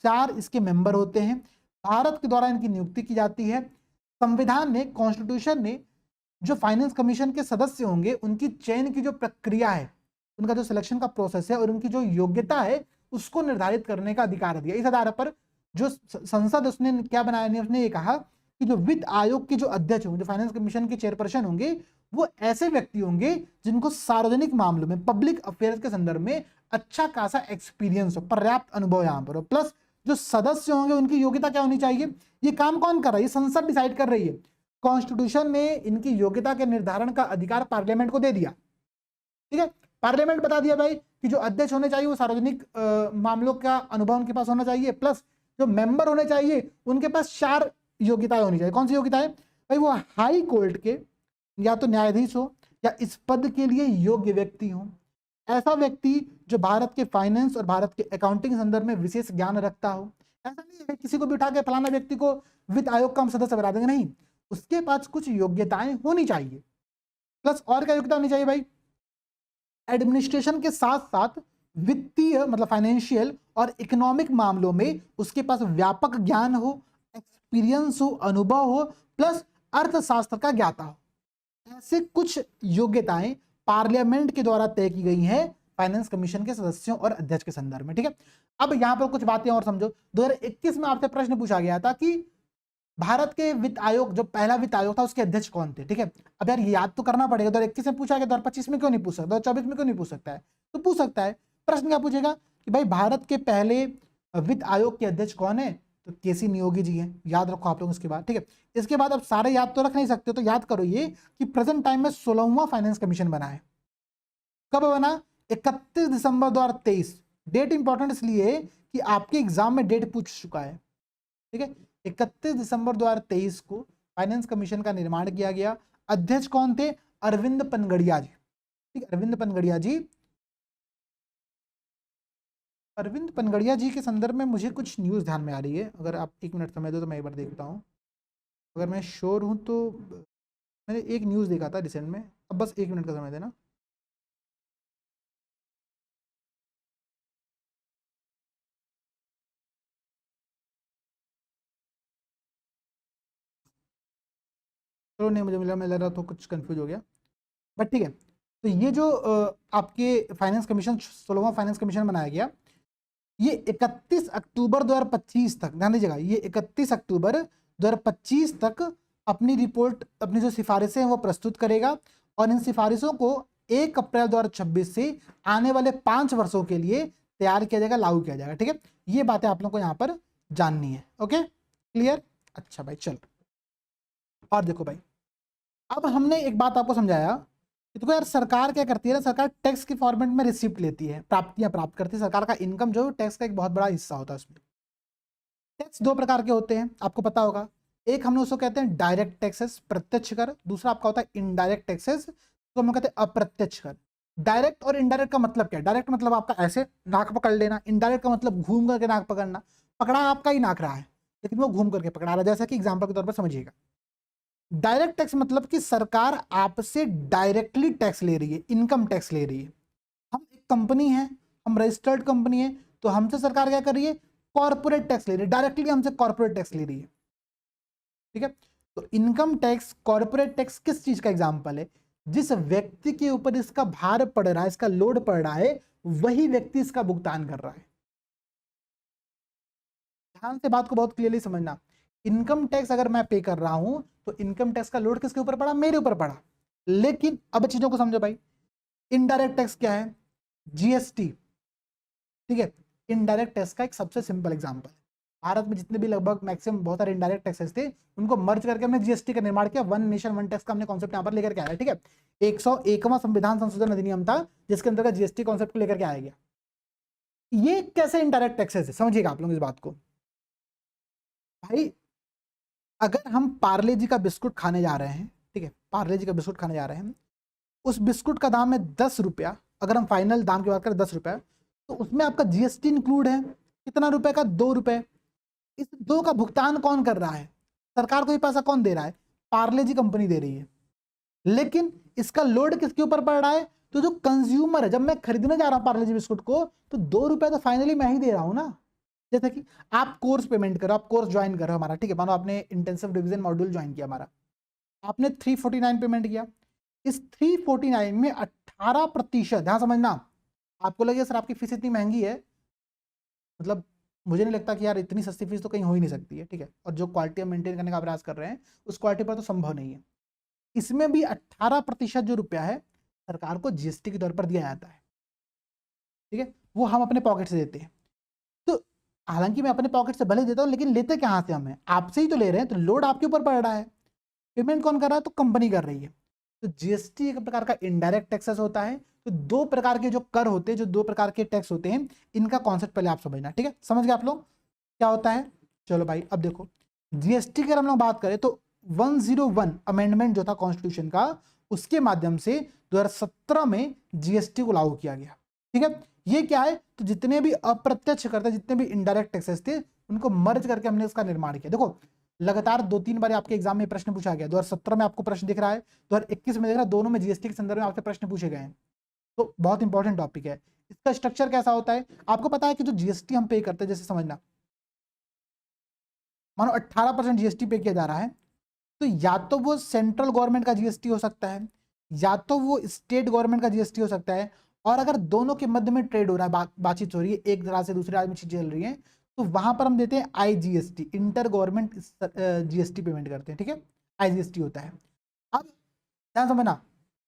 4 इसके मेंबर होते हैं। भारत के द्वारा इनकी नियुक्ति की जाती है। संविधान ने, कॉन्स्टिट्यूशन ने जो फाइनेंस कमीशन के सदस्य होंगे उनकी चयन की जो प्रक्रिया है, उनका जो सिलेक्शन का प्रोसेस है और उनकी जो योग्यता है उसको निर्धारित करने का अधिकार दिया। इस आधार पर जो संसद उसने क्या बनाया, उसने ये कहा कि जो वित्त आयोग के जो अध्यक्ष होंगे, जो फाइनेंस कमीशन के चेयरपर्सन होंगे, वो ऐसे व्यक्ति होंगे जिनको सार्वजनिक मामलों में, पब्लिक अफेयर्स के संदर्भ में अच्छा खासा एक्सपीरियंस हो, पर्याप्त अनुभव यहाँ पर हो। प्लस जो सदस्य होंगे उनकी योग्यता क्या होनी चाहिए, ये काम कौन कर रहा है, ये संसद डिसाइड कर रही है। कॉन्स्टिट्यूशन ने इनकी योग्यता के निर्धारण का अधिकार पार्लियामेंट को दे दिया, ठीक है। पार्लियामेंट बता दिया भाई कि जो अध्यक्ष होने चाहिए वो सार्वजनिक मामलों का अनुभव उनके पास होना चाहिए, प्लस जो मेंबर होने चाहिए उनके पास 4 योग्यताएं होनी चाहिए। कौन सी योग्यताएं भाई? वो हाई कोर्ट के या तो न्यायाधीश हो या इस पद के लिए योग्य व्यक्ति हो, ऐसा व्यक्ति जो भारत के फाइनेंस और भारत के अकाउंटिंग संदर्भ में विशेष ज्ञान रखता हो। ऐसा नहीं है किसी को भी उठा के फलाना व्यक्ति को वित्त आयोग का हम सदस्य बना देंगे, नहीं, उसके पास कुछ योग्यताएं होनी चाहिए। प्लस और क्या योग्यता होनी चाहिए भाई? एडमिनिस्ट्रेशन के साथ साथ वित्तीय मतलब फाइनेंशियल और इकोनॉमिक मामलों में उसके पास व्यापक ज्ञान हो, एक्सपीरियंस हो, अनुभव हो, प्लस अर्थशास्त्र का ज्ञाता हो। ऐसे कुछ योग्यताएं पार्लियामेंट के द्वारा तय की गई हैं फाइनेंस कमीशन के सदस्यों और अध्यक्ष के संदर्भ में। ठीक है, अब यहां पर कुछ बातें और समझो। 2021 में आपसे प्रश्न पूछा गया था कि भारत के वित्त आयोग, जो पहला वित्त आयोग था, उसके अध्यक्ष कौन थे। ठीक है, अब यार ये याद तो करना पड़ेगा। 2021 में पूछा गया, 2025 में क्यों नहीं पूछ सकता, 2024 में क्यों नहीं पूछ सकता है? तो पूछ सकता है। प्रश्न क्या पूछेगा कि भाई भारत के पहले वित्त आयोग के अध्यक्ष कौन है? तो केसी नियोगी जी हैं, याद रखो आप लोग। इसके बाद ठीक है, इसके बाद अब सारे याद तो रख नहीं सकते, तो याद करो ये कि प्रेजेंट टाइम में 16वां फाइनेंस कमीशन बना है। कब बना? 31 दिसंबर 2023। डेट इंपॉर्टेंट इसलिए कि आपके एग्जाम में डेट पूछ चुका है। ठीक है, 31 दिसंबर 2023 को फाइनेंस कमीशन का निर्माण किया गया। अध्यक्ष कौन थे? अरविंद पनगड़िया जी। ठीक, अरविंद पनगड़िया जी। अरविंद पनगड़िया जी के संदर्भ में मुझे कुछ न्यूज़ ध्यान में आ रही है, अगर आप 1 मिनट समय दो तो मैं एक बार देखता हूँ। अगर मैं श्योर हूँ तो मैंने एक न्यूज़ देखा था रिसेंट में। अब बस 1 मिनट का समय देना। चलो नहीं, मुझे मिला, मैं लग रहा तो कुछ कंफ्यूज हो गया, बट ठीक है। तो ये जो आपके फाइनेंस कमीशन, 16वां फाइनेंस कमीशन बनाया गया, ये 31 अक्टूबर 2025 तक, ध्यान दीजिएगा, ये 31 अक्टूबर 2025 तक अपनी रिपोर्ट, अपनी जो सिफारिशें हैं वो प्रस्तुत करेगा, और इन सिफारिशों को 1 अप्रैल 2026 से आने वाले 5 वर्षों के लिए तैयार किया जाएगा, लागू किया जाएगा। ठीक है, ये बातें आप लोगों को यहाँ पर जाननी है। Okay, clear? अच्छा भाई, चलो और देखो भाई, अब हमने एक बात आपको समझाया कि देखो यार, सरकार क्या करती है ना, सरकार टैक्स के फॉर्मेट में रिसिप्ट लेती है, प्राप्तियां प्राप्त करती है। सरकार का इनकम जो है टैक्स का एक बहुत बड़ा हिस्सा होता है उसमें। टैक्स 2 प्रकार के होते हैं, आपको पता होगा। एक हमने उसको कहते हैं डायरेक्ट टैक्सेस, प्रत्यक्ष कर। दूसरा आपका होता है इनडायरेक्ट टैक्सेस, तो हम कहते हैं अप्रत्यक्ष कर। डायरेक्ट और इनडायरेक्ट का मतलब क्या है? डायरेक्ट मतलब आपका ऐसे नाक पकड़ लेना, इनडायरेक्ट का मतलब घूम करके नाक पकड़ना। पकड़ा आपका ही नाक रहा है, लेकिन वो घूम करके पकड़ा रहा है, जैसा कि एग्जाम्पल के तौर पर समझिएगा। डायरेक्ट टैक्स मतलब कि सरकार आपसे डायरेक्टली टैक्स ले रही है, इनकम टैक्स ले रही है। हम एक कंपनी है, हम रजिस्टर्ड कंपनी है, तो हमसे सरकार क्या कर रही है? कॉर्पोरेट टैक्स ले रही है, डायरेक्टली हमसे कॉर्पोरेट टैक्स ले रही है। ठीक है, तो इनकम टैक्स, कॉर्पोरेट टैक्स किस चीज का एग्जाम्पल है? जिस व्यक्ति के ऊपर इसका भार पड़ रहा है, इसका लोड पड़ रहा है, वही व्यक्ति इसका भुगतान कर रहा है। ध्यान से बात को बहुत क्लियरली समझना। इनकम टैक्स अगर मैं पे कर रहा हूं, तो इनकम टैक्स का लोड किसके ऊपर पड़ा? मेरे ऊपर पड़ा। लेकिन अब चीजों को समझो भाई, इनडायरेक्ट टैक्स क्या है? जीएसटी। ठीक है, इनडायरेक्ट टैक्स का एक सबसे सिंपल एग्जांपल है। भारत में जितने भी लगभग मैक्सिमम बहुत सारे इनडायरेक्ट टैक्सेस थे, उनको मर्ज करके हमने जीएसटी का निर्माण किया। वन नेशन वन टैक्स का हमने कॉन्सेप्ट यहाँ पर लेकर के आया। ठीक है, 101वां संविधान संशोधन अधिनियम था, जिसके अंतर्गत जीएसटी कॉन्सेप्ट को लेकर के आया गया। ये कैसे इनडायरेक्ट टैक्सेस है, समझिएगा आप लोग इस बात को। भाई अगर हम पार्ले जी का बिस्कुट खाने जा रहे हैं, ठीक है, पार्ले जी का बिस्कुट खाने जा रहे हैं, उस बिस्कुट का दाम है 10 रुपया। अगर हम फाइनल दाम की बात करें 10 रुपया, तो उसमें आपका जीएसटी इंक्लूड है कितना रुपए का? 2 रुपए। इस 2 का भुगतान कौन कर रहा है? सरकार को ये पैसा कौन दे रहा है? पार्ले जी कंपनी दे रही है। लेकिन इसका लोड किसके ऊपर पड़ रहा है? तो जो कंज्यूमर है, जब मैं खरीदने जा रहा हूं पार्ले जी बिस्कुट को, तो 2 रुपए तो फाइनली मैं ही दे रहा हूं ना। जैसे कि आप कोर्स पेमेंट करो, आप कोर्स ज्वाइन करो हमारा, ठीक है, मानो आपने इंटेंसिव रिवीजन मॉड्यूल ज्वाइन किया हमारा, आपने 349 पेमेंट किया। इस 349 में 18%, ध्यान समझना, आपको लगे सर आपकी फीस इतनी महंगी है, मतलब मुझे नहीं लगता कि यार इतनी सस्ती फीस तो कहीं हो ही नहीं सकती है। ठीक है, और जो क्वालिटी हम मेंटेन करने का प्रयास कर रहे हैं, उस क्वालिटी पर तो संभव नहीं है। इसमें भी 18% जो रुपया है, सरकार को जीएसटी के तौर पर दिया जाता है। ठीक है, वो हम अपने पॉकेट से देते हैं। तो हालांकि मैं अपने पॉकेट से भले देता हूं, लेकिन लेते कहां से? हमें आपसे ही तो ले रहे हैं, तो लोड आपके ऊपर पड़ रहा है। पेमेंट कौन कर रहा है? तो कंपनी कर रही है। तो जीएसटी एक प्रकार का इनडायरेक्ट टैक्सेस होता है। तो 2 प्रकार के जो कर होते हैं, जो 2 प्रकार के टैक्स होते हैं, इनका कॉन्सेप्ट पहले आप समझना। ठीक है, समझ गए आप लोग क्या होता है? चलो भाई, अब देखो जीएसटी की अगर हम लोग बात करें, तो 101 अमेंडमेंट जो था कॉन्स्टिट्यूशन का, उसके माध्यम से 2017 में जीएसटी को लागू किया गया। ठीक है, ये क्या है? तो जितने भी अप्रत्यक्ष कर थे, जितने भी इनडायरेक्ट टैक्सेस थे, उनको मर्ज करके हमने इसका निर्माण किया। देखो लगातार 2-3 बार आपके एग्जाम में प्रश्न पूछा गया। 2017 में आपको प्रश्न दिख रहा है, 2021 में दिख रहा है, दोनों में जीएसटी के संदर्भ में आपसे प्रश्न पूछे गए हैं। तो बहुत इंपॉर्टेंट टॉपिक है। इसका स्ट्रक्चर कैसा होता है आपको पता है? कि जो जीएसटी हम पे करते हैं, जैसे समझना, मानो 18% जीएसटी पे किया जा रहा है, तो या तो वो सेंट्रल गवर्नमेंट का जीएसटी हो सकता है, या तो वो स्टेट गवर्नमेंट का जीएसटी हो सकता है, और अगर दोनों के मध्य में ट्रेड हो रहा है, बातचीत हो रही है, एक तरह से दूसरे राज्य में चीजें चल रही हैं, तो वहां पर हम देते हैं IGST, inter government GST payment करते हैं, ठीक है, आईजीएसटी होता है। अब ध्यान समझना,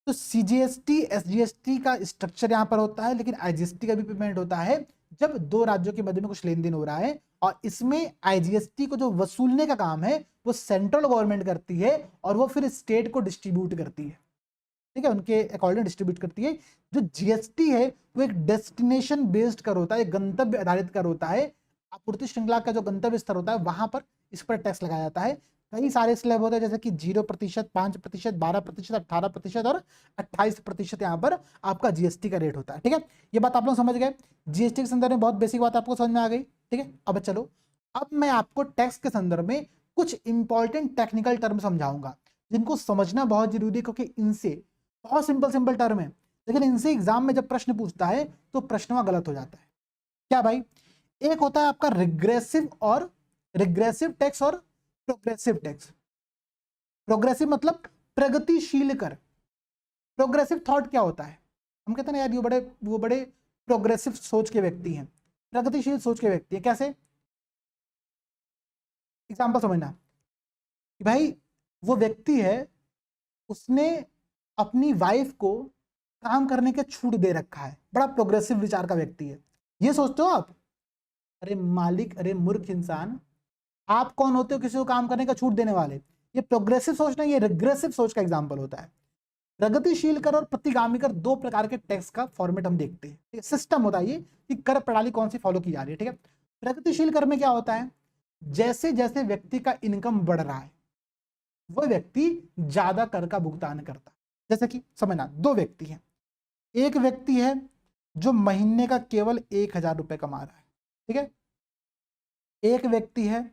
तो सीजीएसटी एसजीएसटी का स्ट्रक्चर यहाँ पर होता है, लेकिन आईजीएसटी का भी पेमेंट होता है जब दो राज्यों के मध्य में कुछ लेन देन हो रहा है, और इसमें आईजीएसटी को जो वसूलने का काम है वो सेंट्रल गवर्नमेंट करती है, और वो फिर स्टेट को डिस्ट्रीब्यूट करती है, ठीक है, उनके अकॉर्डिंग डिस्ट्रीब्यूट करती है। जो जीएसटी है वो एक डेस्टिनेशन बेस्ड कर होता है, गंतव्य आधारित कर होता है, आपूर्ति श्रृंखला का जो गंतव्य स्तर होता है वहां पर इस पर टैक्स लगाया जाता है। कई सारे स्लैब होते हैं, जैसे कि 0%, 5%, 12%, 18% और 28% यहाँ पर आपका जीएसटी का रेट होता है, ठीक है। ये बात आप लोग समझ गए, जीएसटी के संदर्भ में बहुत बेसिक बात आपको समझ में आ गई, ठीक है। अब चलो, अब मैं आपको टैक्स के संदर्भ में कुछ इंपॉर्टेंट टेक्निकल टर्म समझाऊंगा, जिनको समझना बहुत जरूरी है, क्योंकि इनसे बहुत सिंपल टर्म है, लेकिन इनसे एग्जाम में जब प्रश्न पूछता है तो प्रश्न वहां गलत हो जाता है। क्या भाई? एक होता है आपका रिग्रेसिव टैक्स और प्रोग्रेसिव टैक्स। प्रोग्रेसिव मतलब प्रगतिशील कर। प्रोग्रेसिव थॉट क्या होता है? हम कहते हैं ना यार वो बड़े प्रोग्रेसिव सोच के व्यक्ति हैं, प्रगतिशील सोच के व्यक्ति है। कैसे? एग्जाम्पल समझना कि भाई वो व्यक्ति है, उसने अपनी वाइफ को काम करने के छूट दे रखा है, बड़ा प्रोग्रेसिव विचार का व्यक्ति है। ये सोचते हो आप? अरे मालिक, अरे मूर्ख इंसान, आप कौन होते हो किसी को काम करने का छूट देने वाले? ये प्रोग्रेसिव सोच नहीं, ये रिग्रेसिव सोच का एग्जाम्पल होता है। प्रगतिशील कर और प्रतिगामी कर, दो प्रकार के टैक्स का फॉर्मेट हम देखते हैं, सिस्टम होता है ये कि कर प्रणाली कौन सी फॉलो की जा रही है, ठीक है। प्रगतिशील कर में क्या होता है? जैसे जैसे व्यक्ति का इनकम बढ़ रहा है वह व्यक्ति ज्यादा कर का भुगतान करता है। जैसे कि समझना, दो व्यक्ति हैं, एक व्यक्ति है जो महीने का केवल 1,000 रुपए कमा रहा है, ठीक है। एक व्यक्ति है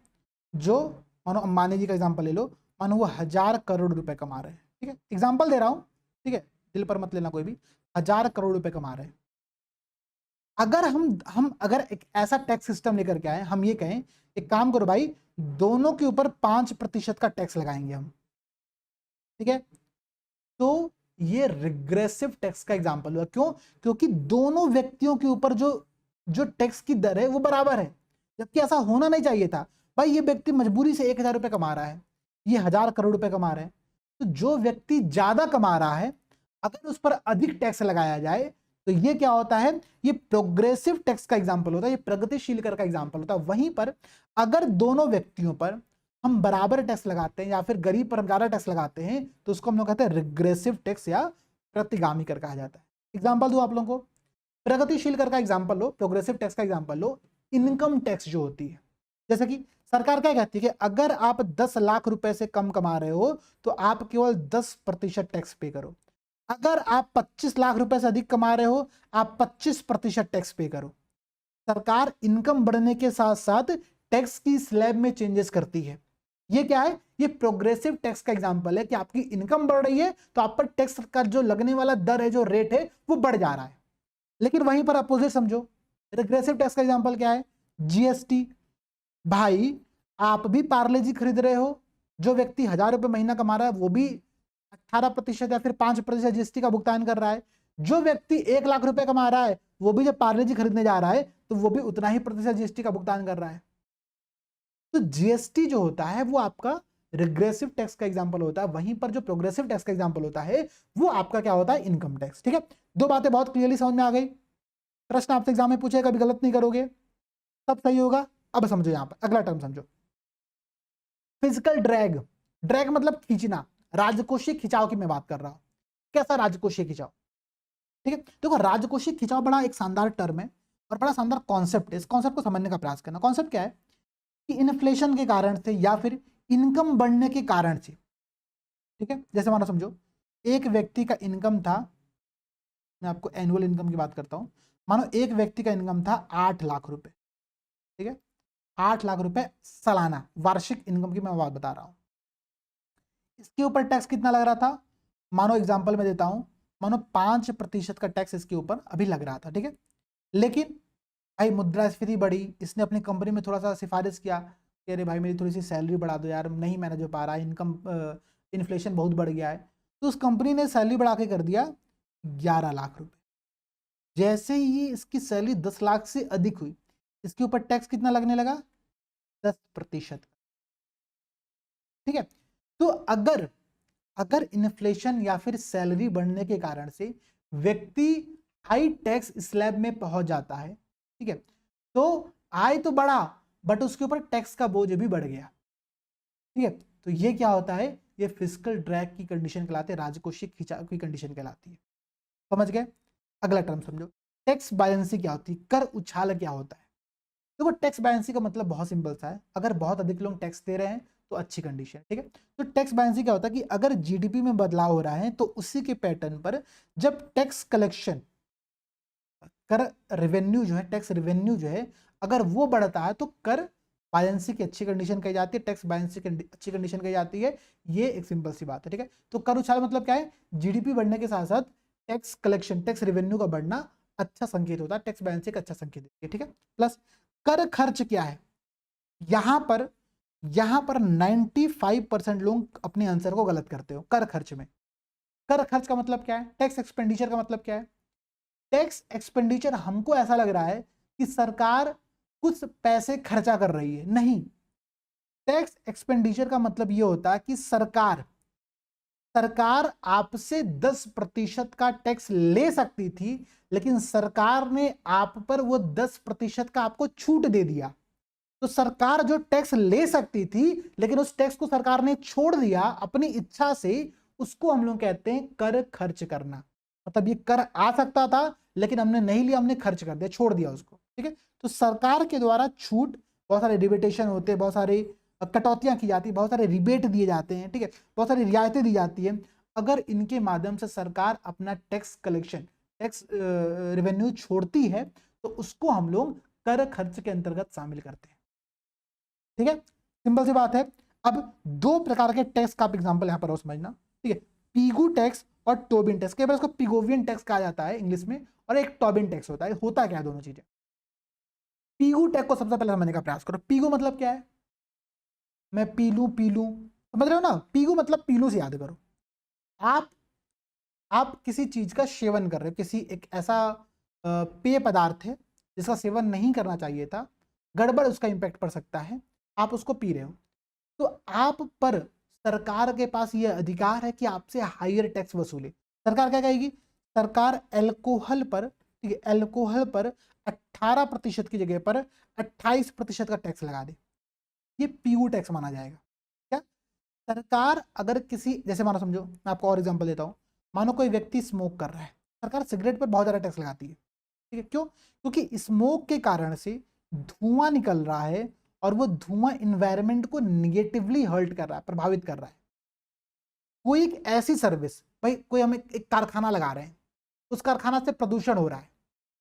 जो, मानो अंबानी जी का एग्जांपल ले लो, मानो वो 1,000 करोड़ रुपए कमा रहे हैं, ठीक है, एग्जांपल दे रहा हूं, ठीक है, दिल पर मत लेना कोई भी, 1,000 करोड़ रुपए कमा रहे हैं। अगर हम अगर एक ऐसा टैक्स सिस्टम लेकर के आए, हम ये कहें एक काम करो भाई, दोनों के ऊपर 5% का टैक्स लगाएंगे हम, ठीक है, तो ये रिग्रेसिव टैक्स का एग्जांपल हुआ। क्यों? क्योंकि दोनों व्यक्तियों के ऊपर जो जो टैक्स की दर है वो बराबर है, जबकि ऐसा होना नहीं चाहिए था। भाई ये व्यक्ति मजबूरी से 1,000 रुपए कमा रहा है, ये 1,000 करोड़ रुपए कमा रहे हैं, तो जो व्यक्ति ज्यादा कमा रहा है अगर उस पर अधिक टैक्स लगाया जाए तो ये क्या होता है? ये प्रोग्रेसिव टैक्स का एग्जाम्पल होता है, ये प्रगतिशील कर का एग्जाम्पल होता है। वहीं पर अगर दोनों व्यक्तियों पर हम बराबर टैक्स लगाते हैं या फिर गरीब पर हम ज्यादा टैक्स लगाते हैं तो उसको हम लोग कहते हैं रिग्रेसिव टैक्स या प्रतिगामी कर कहा जाता है। एग्जाम्पल दो आप लोगों को, प्रगतिशील कर का एग्जाम्पल लो, प्रोग्रेसिव टैक्स का एग्जाम्पल लो, इनकम टैक्स जो होती है। जैसे कि सरकार क्या कहती है कि अगर आप 10 लाख रुपए से कम कमा रहे हो तो आप केवल 10% टैक्स पे करो, अगर आप 25 लाख रुपए से अधिक कमा रहे हो आप 25% टैक्स पे करो। सरकार इनकम बढ़ने के साथ साथ टैक्स की स्लैब में चेंजेस करती है। ये क्या है? ये प्रोग्रेसिव टैक्स का एग्जांपल है कि आपकी इनकम बढ़ रही है तो आप पर टैक्स का जो लगने वाला दर है, जो रेट है, वो बढ़ जा रहा है। लेकिन वहीं पर अपोजिट समझो, रिग्रेसिव टैक्स का एग्जांपल क्या है? जीएसटी। भाई आप भी पार्ले जी खरीद रहे हो, जो व्यक्ति 1,000 रुपए महीना कमा रहा है वो भी 18% या फिर 5% जीएसटी का भुगतान कर रहा है। जो व्यक्ति 1 लाख रुपए कमा रहा है वो भी जब पार्ले जी खरीदने जा रहा है तो वो भी उतना ही प्रतिशत जीएसटी का भुगतान कर रहा है। तो जीएसटी जो होता है वो आपका रिग्रेसिव टैक्स का एग्जांपल होता है, वहीं पर जो प्रोग्रेसिव टैक्स का एग्जांपल होता है वो आपका क्या होता है? इनकम टैक्स, ठीक है। दो बातें बहुत क्लियरली समझ में आ गई। प्रश्न आपसे एग्जाम में पूछे, कभी गलत नहीं करोगे, सब सही होगा। अब समझो, यहां पर अगला टर्म समझो, फिजिकल ड्रैग। ड्रैग मतलब खींचना, राजकोषीय खिंचाव की मैं बात कर रहा हूं। कैसा राजकोषीय खिंचाव? ठीक है, देखो राजकोषीय खिंचाव बड़ा एक शानदार टर्म है और बड़ा शानदार कॉन्सेप्ट है। इस कॉन्सेप्ट को समझने का प्रयास करना। कॉन्सेप्ट क्या है कि इन्फ्लेशन के कारण से या फिर इनकम बढ़ने के कारण से, ठीक है, जैसे मानो समझो एक व्यक्ति का इनकम था, मैं आपको एनुअल इनकम की बात करता हूं, मानो एक व्यक्ति का इनकम था 8 लाख रुपए, ठीक है, 8 लाख रुपए सालाना वार्षिक इनकम की मैं बात बता रहा हूं। इसके ऊपर टैक्स कितना लग रहा था? मानो एग्जाम्पल में देता हूं, मानो 5% का टैक्स इसके ऊपर अभी लग रहा था, ठीक है। लेकिन भाई मुद्रास्फीति बढ़ी, इसने अपनी कंपनी में थोड़ा सा सिफारिश किया कि अरे भाई मेरी थोड़ी सी सैलरी बढ़ा दो यार, नहीं मैनेज हो पा रहा है, इनकम इन्फ्लेशन बहुत बढ़ गया है, तो उस कंपनी ने सैलरी बढ़ा के कर दिया 11 लाख रुपए। जैसे ही इसकी सैलरी 10 लाख से अधिक हुई, इसके ऊपर टैक्स कितना लगने लगा? 10%। ठीक है। तो अगर अगर इन्फ्लेशन या फिर सैलरी बढ़ने के कारण से व्यक्ति हाई टैक्स स्लैब में पहुंच जाता है, ठीक है, तो आय तो बढ़ा बट उसके ऊपर टैक्स का बोझ भी बढ़ गया। ठीक है, तो ये क्या होता है? ये फिस्कल ड्रैग की कंडीशन कहलाते हैं, राजकोषीय खिंचाव की कंडीशन कहलाती है। समझ गए? अगला टर्म समझो, टैक्स बायंसी क्या होती है? कर उछाल क्या होता है? देखो, टैक्स बायंसी का मतलब बहुत सिंपल सा है, अगर बहुत अधिक लोग टैक्स दे रहे हैं तो अच्छी कंडीशन। ठीक है, तो टैक्स बायंसी क्या होता है कि अगर जीडीपी में बदलाव हो रहा है तो उसी के पैटर्न पर जब टैक्स कलेक्शन, कर रेवेन्यू जो है, टैक्स रेवेन्यू जो है, अगर वो बढ़ता है तो कर बायंसी की अच्छी कंडीशन कही जाती है, टैक्स बायंसी की अच्छी कंडीशन कही जाती है। ये एक सिंपल सी बात है। ठीक है, तो कर उछाल मतलब क्या है? जीडीपी बढ़ने के साथ साथ टैक्स कलेक्शन, टैक्स रेवेन्यू का बढ़ना अच्छा संकेत होता है, टैक्स बायंसी का अच्छा संकेत देती है। ठीक है, प्लस कर खर्च क्या है? यहां पर 95% लोग अपने आंसर को गलत करते हो। कर खर्च में, कर खर्च का मतलब क्या है? टैक्स एक्सपेंडिचर का मतलब क्या है? टैक्स एक्सपेंडिचर हमको ऐसा लग रहा है कि सरकार कुछ पैसे खर्चा कर रही है, नहीं। टैक्स एक्सपेंडिचर का मतलब यह होता है कि सरकार आपसे 10% का टैक्स ले सकती थी, लेकिन सरकार ने आप पर वो 10% का आपको छूट दे दिया। तो सरकार जो टैक्स ले सकती थी लेकिन उस टैक्स को सरकार ने छोड़ दिया अपनी इच्छा से, उसको हम लोग कहते हैं कर खर्च करना। मतलब ये कर आ सकता था लेकिन हमने नहीं लिया, हमने खर्च कर दिया, छोड़ दिया उसको। ठीक है, तो सरकार के द्वारा छूट, बहुत सारे रिबेटेशन होते हैं, बहुत सारी कटौतियां की जाती है, बहुत सारे रिबेट दिए जाते हैं। ठीक है, बहुत सारी रियायतें दी जाती है। अगर इनके माध्यम से सरकार अपना टैक्स कलेक्शन, टैक्स रेवेन्यू छोड़ती है तो उसको हम लोग कर खर्च के अंतर्गत शामिल करते हैं। ठीक है, सिंपल सी बात है। अब दो प्रकार के टैक्स का आप एग्जांपल यहां पर और समझना। ठीक है, पीगू टैक्स और टोबिन टैक्स। कई बार इसको पिगोवियन टैक्स कहा जाता है इंग्लिश में, और एक टोबिन टैक्स होता है। होता क्या है दोनों चीजें? पीगू टैक्स को सबसे पहले समझने का प्रयास करो। पीगू मतलब क्या है? मैं पीलू पीलू, समझ रहे हो ना? पीगू मतलब पीलू से याद करो। आप किसी चीज का सेवन कर रहे हो, किसी एक ऐसा पेय पदार्थ है जिसका सेवन नहीं करना चाहिए था, गड़बड़ उसका इंपैक्ट पड़ सकता है, आप उसको पी रहे हो, तो आप पर सरकार के पास यह अधिकार है कि आपसे हायर टैक्स वसूले। सरकार क्या कहेगी? सरकार एल्कोहल पर, ठीक है, एल्कोहल पर 18% की जगह पर 28% का टैक्स लगा दे। ये पीयू टैक्स माना जाएगा। क्या? सरकार अगर किसी, जैसे मानो समझो, मैं आपको और एग्जांपल देता हूं, मानो कोई व्यक्ति स्मोक कर रहा है, सरकार सिगरेट पर बहुत ज्यादा टैक्स लगाती है। ठीक है, क्यों? क्योंकि स्मोक के कारण से धुआं निकल रहा है और वो धुआं इन्वायरमेंट को निगेटिवली हर्ट कर रहा है, प्रभावित कर रहा है। कोई एक ऐसी सर्विस, भाई कोई हम एक कारखाना लगा रहे हैं, उस कारखाना से प्रदूषण हो रहा है,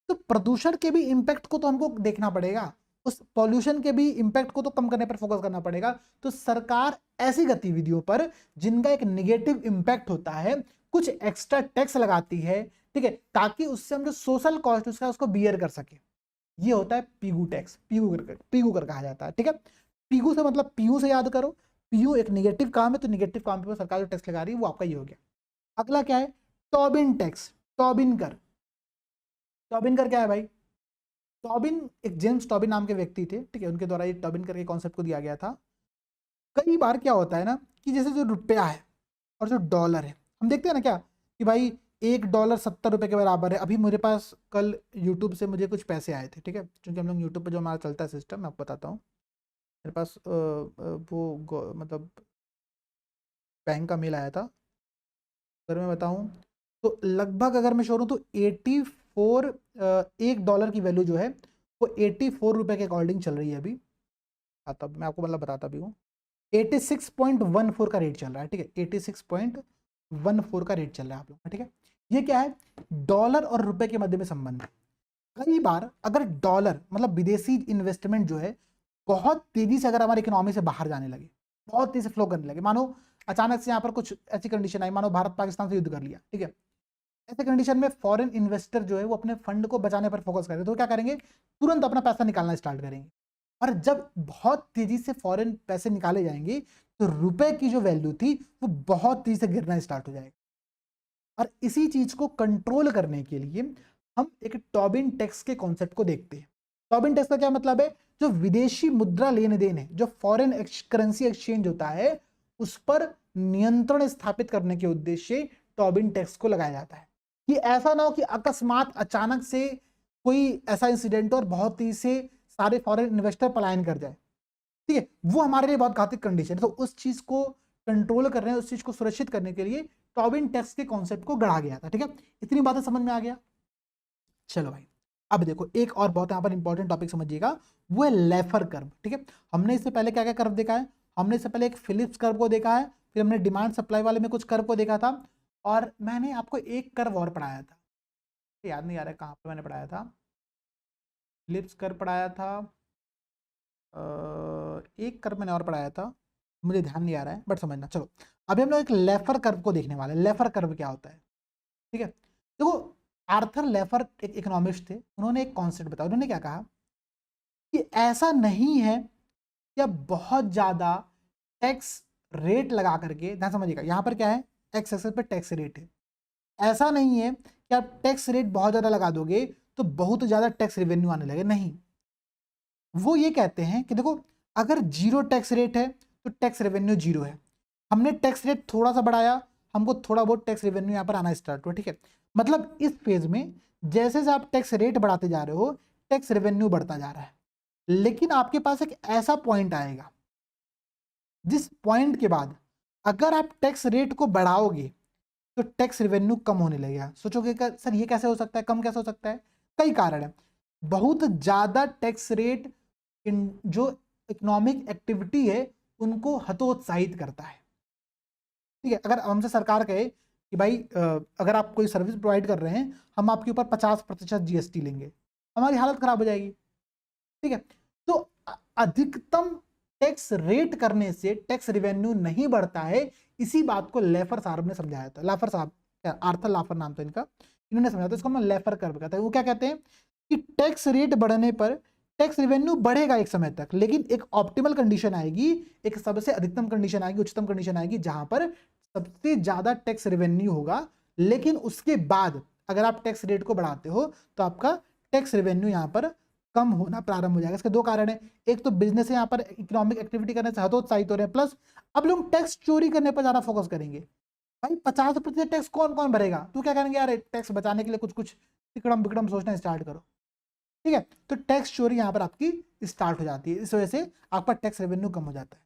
तो प्रदूषण के भी इंपैक्ट को तो हमको देखना पड़ेगा, उस पॉल्यूशन के भी इंपैक्ट को तो कम करने पर फोकस करना पड़ेगा। तो सरकार ऐसी गतिविधियों पर जिनका एक निगेटिव इंपैक्ट होता है, कुछ एक्स्ट्रा टैक्स लगाती है। ठीक है, ताकि उससे हम जो सोशल कॉस्ट उसका उसको बियर कर सके। ये होता है पीगू टैक्स, पीगू कर कहा जाता है। ठीक है, पीगू से मतलब पीयू से याद करो। पीयू एक निगेटिव काम है, तो निगेटिव काम पे सरकार जो टैक्स लगा रही है वो आपका ये हो गया। अगला क्या है? टॉबिन टैक्स, टॉबिन कर। टॉबिन कर क्या है भाई? टॉबिन एक जेम्स टॉबिन नाम के व्यक्ति थे, ठीक है, उनके द्वारा ये टॉबिन कर के कॉन्सेप्ट को दिया गया था। कई बार क्या होता है ना कि जैसे जो रुपया है और जो डॉलर है, हम देखते हैं ना क्या कि भाई $1 70 के बराबर है। अभी मेरे पास कल यूट्यूब से मुझे कुछ पैसे आए थे, ठीक है, क्योंकि हम लोग यूट्यूब पे जो हमारा चलता है सिस्टम, मैं आपको बताता हूँ। मेरे पास मतलब बैंक का मेल आया था। अगर मैं बताऊँ तो लगभग, अगर मैं शोर हूँ तो 84, $1 की वैल्यू जो है वो 84 रुपये के अकॉर्डिंग चल रही है अभी। तब मैं आपको मतलब बताता भी हूँ, 86.14 का रेट चल रहा है। ठीक है, 86.14 का रेट चल रहा है आप लोग का। ठीक है, ये क्या है? डॉलर और रुपए के मध्य में संबंध है। कई बार अगर डॉलर मतलब विदेशी इन्वेस्टमेंट जो है बहुत तेजी से अगर हमारी इकोनॉमी से बाहर जाने लगे, बहुत तेजी से फ्लो करने लगे, मानो अचानक से यहाँ पर कुछ ऐसी कंडीशन आई, मानो भारत पाकिस्तान से युद्ध कर लिया, ठीक है, ऐसे कंडीशन में फॉरेन इन्वेस्टर जो है वो अपने फंड को बचाने पर फोकस करेंगे, तो क्या करेंगे? तुरंत अपना पैसा निकालना स्टार्ट करेंगे। और जब बहुत तेजी से फॉरेन पैसे निकाले जाएंगे तो रुपए की जो वैल्यू थी वो बहुत तेजी से गिरना स्टार्ट हो जाएगा। और इसी चीज को कंट्रोल करने के लिए हम एक टॉबिन टैक्स के कॉन्सेप्ट को देखते हैं। टॉबिन टैक्स का क्या मतलब है? जो विदेशी मुद्रा लेन देन है, जो फॉरेन करेंसी एक्सचेंज होता है, उस पर नियंत्रण स्थापित करने के उद्देश्य टॉबिन टैक्स को लगाया जाता है कि ऐसा ना हो कि अकस्मात अचानक से कोई ऐसा इंसिडेंट और बहुत तेजी से सारे फॉरेन इन्वेस्टर पलायन कर जाए, ठीक है, वो हमारे लिए बहुत घातक कंडीशन है। तो उस चीज को कंट्रोल करने, उस चीज को सुरक्षित करने के लिए टॉबिन टैक्स के कॉन्सेप्ट को गढ़ा गया था। ठीक है, इतनी बातें समझ में आ गया। चलो भाई, अब देखो एक और बहुत यहाँ पर इंपॉर्टेंट टॉपिक समझिएगा, वो है लेफर कर्व। ठीक है, हमने इससे पहले क्या क्या कर्व देखा है? हमने इससे पहले एक फिलिप्स कर्व को देखा है, फिर हमने डिमांड सप्लाई वाले में कुछ कर्व को देखा था, और मैंने आपको एक कर्व और पढ़ाया था, याद नहीं आ रहा है कहाँ पर मैंने पढ़ाया था। फिलिप्स कर्व पढ़ाया था, एक कर्व मैंने और पढ़ाया था, मुझे ध्यान नहीं आ रहा है, बट समझना। चलो अभी हम लोग एक लेफर कर्व को देखने वाले हैं। लेफर कर्व क्या होता है? ठीक है, देखो आर्थर लेफर एक इकोनॉमिस्ट थे, उन्होंने एक कॉन्सेप्ट बताया। उन्होंने क्या कहा कि ऐसा नहीं है कि अब बहुत ज्यादा टैक्स रेट लगा करके, ध्यान समझिएगा, यहाँ पर क्या है, एक्स एक्सेस पे टैक्स रेट है। ऐसा नहीं है कि आप टैक्स रेट बहुत ज्यादा लगा दोगे तो बहुत ज्यादा टैक्स रेवेन्यू आने लगे, नहीं। वो ये कहते हैं कि देखो अगर जीरो टैक्स रेट है तो टैक्स रेवेन्यू जीरो है, हमने टैक्स रेट थोड़ा सा बढ़ाया, हमको थोड़ा बहुत टैक्स रेवेन्यू यहाँ पर आना स्टार्ट हुआ। ठीक है, मतलब इस फेज में जैसे जैसे आप टैक्स रेट बढ़ाते जा रहे हो, टैक्स रेवेन्यू बढ़ता जा रहा है। लेकिन आपके पास एक ऐसा पॉइंट आएगा जिस पॉइंट के बाद अगर आप टैक्स रेट को बढ़ाओगे तो टैक्स रेवेन्यू कम होने लगेगा। सोचोगे कि सर ये कैसे हो सकता है, कम कैसे हो सकता है? कई कारण है। बहुत ज्यादा टैक्स रेट जो इकोनॉमिक एक्टिविटी है उनको हतोत्साहित करता है। ठीक है, अगर हमसे सरकार कहे कि भाई अगर आप कोई सर्विस प्रोवाइड कर रहे हैं, हम आपके ऊपर 50% जीएसटी लेंगे, हमारी हालत खराब हो जाएगी। ठीक है, तो अधिकतम टैक्स रेट करने से टैक्स रेवेन्यू नहीं बढ़ता है। इसी बात को लेफर साहब ने समझाया था। लेफर साहब, आर्थर लेफर नाम था इनका, इन्होंने समझाया था। इसको हम लेफर कर्व कहते हैं। वो क्या कहते हैं कि टैक्स रेट बढ़ने पर टैक्स रेवेन्यू बढ़ेगा एक समय तक, लेकिन एक ऑप्टिमल कंडीशन आएगी, एक सबसे अधिकतम कंडीशन आएगी, उच्चतम कंडीशन आएगी, जहां पर सबसे ज्यादा टैक्स रेवेन्यू होगा। लेकिन उसके बाद अगर आप टैक्स रेट को बढ़ाते हो तो आपका टैक्स रेवेन्यू यहाँ पर कम होना प्रारंभ हो जाएगा। इसके दो कारण है, एक तो बिजनेस यहाँ पर इकोनॉमिक एक्टिविटी करने से हतोत्साहित हो रहे हैं, प्लस अब लोग टैक्स चोरी करने पर ज्यादा फोकस करेंगे। भाई 50% टैक्स कौन कौन भरेगा? तू क्या करेंगे यार, टैक्स बचाने के लिए कुछ कुछ तिकड़म बिकड़म सोचना स्टार्ट करो। ठीक है, तो टैक्स चोरी यहाँ पर आपकी स्टार्ट हो जाती है, इस वजह से आपका टैक्स रेवेन्यू कम हो जाता है।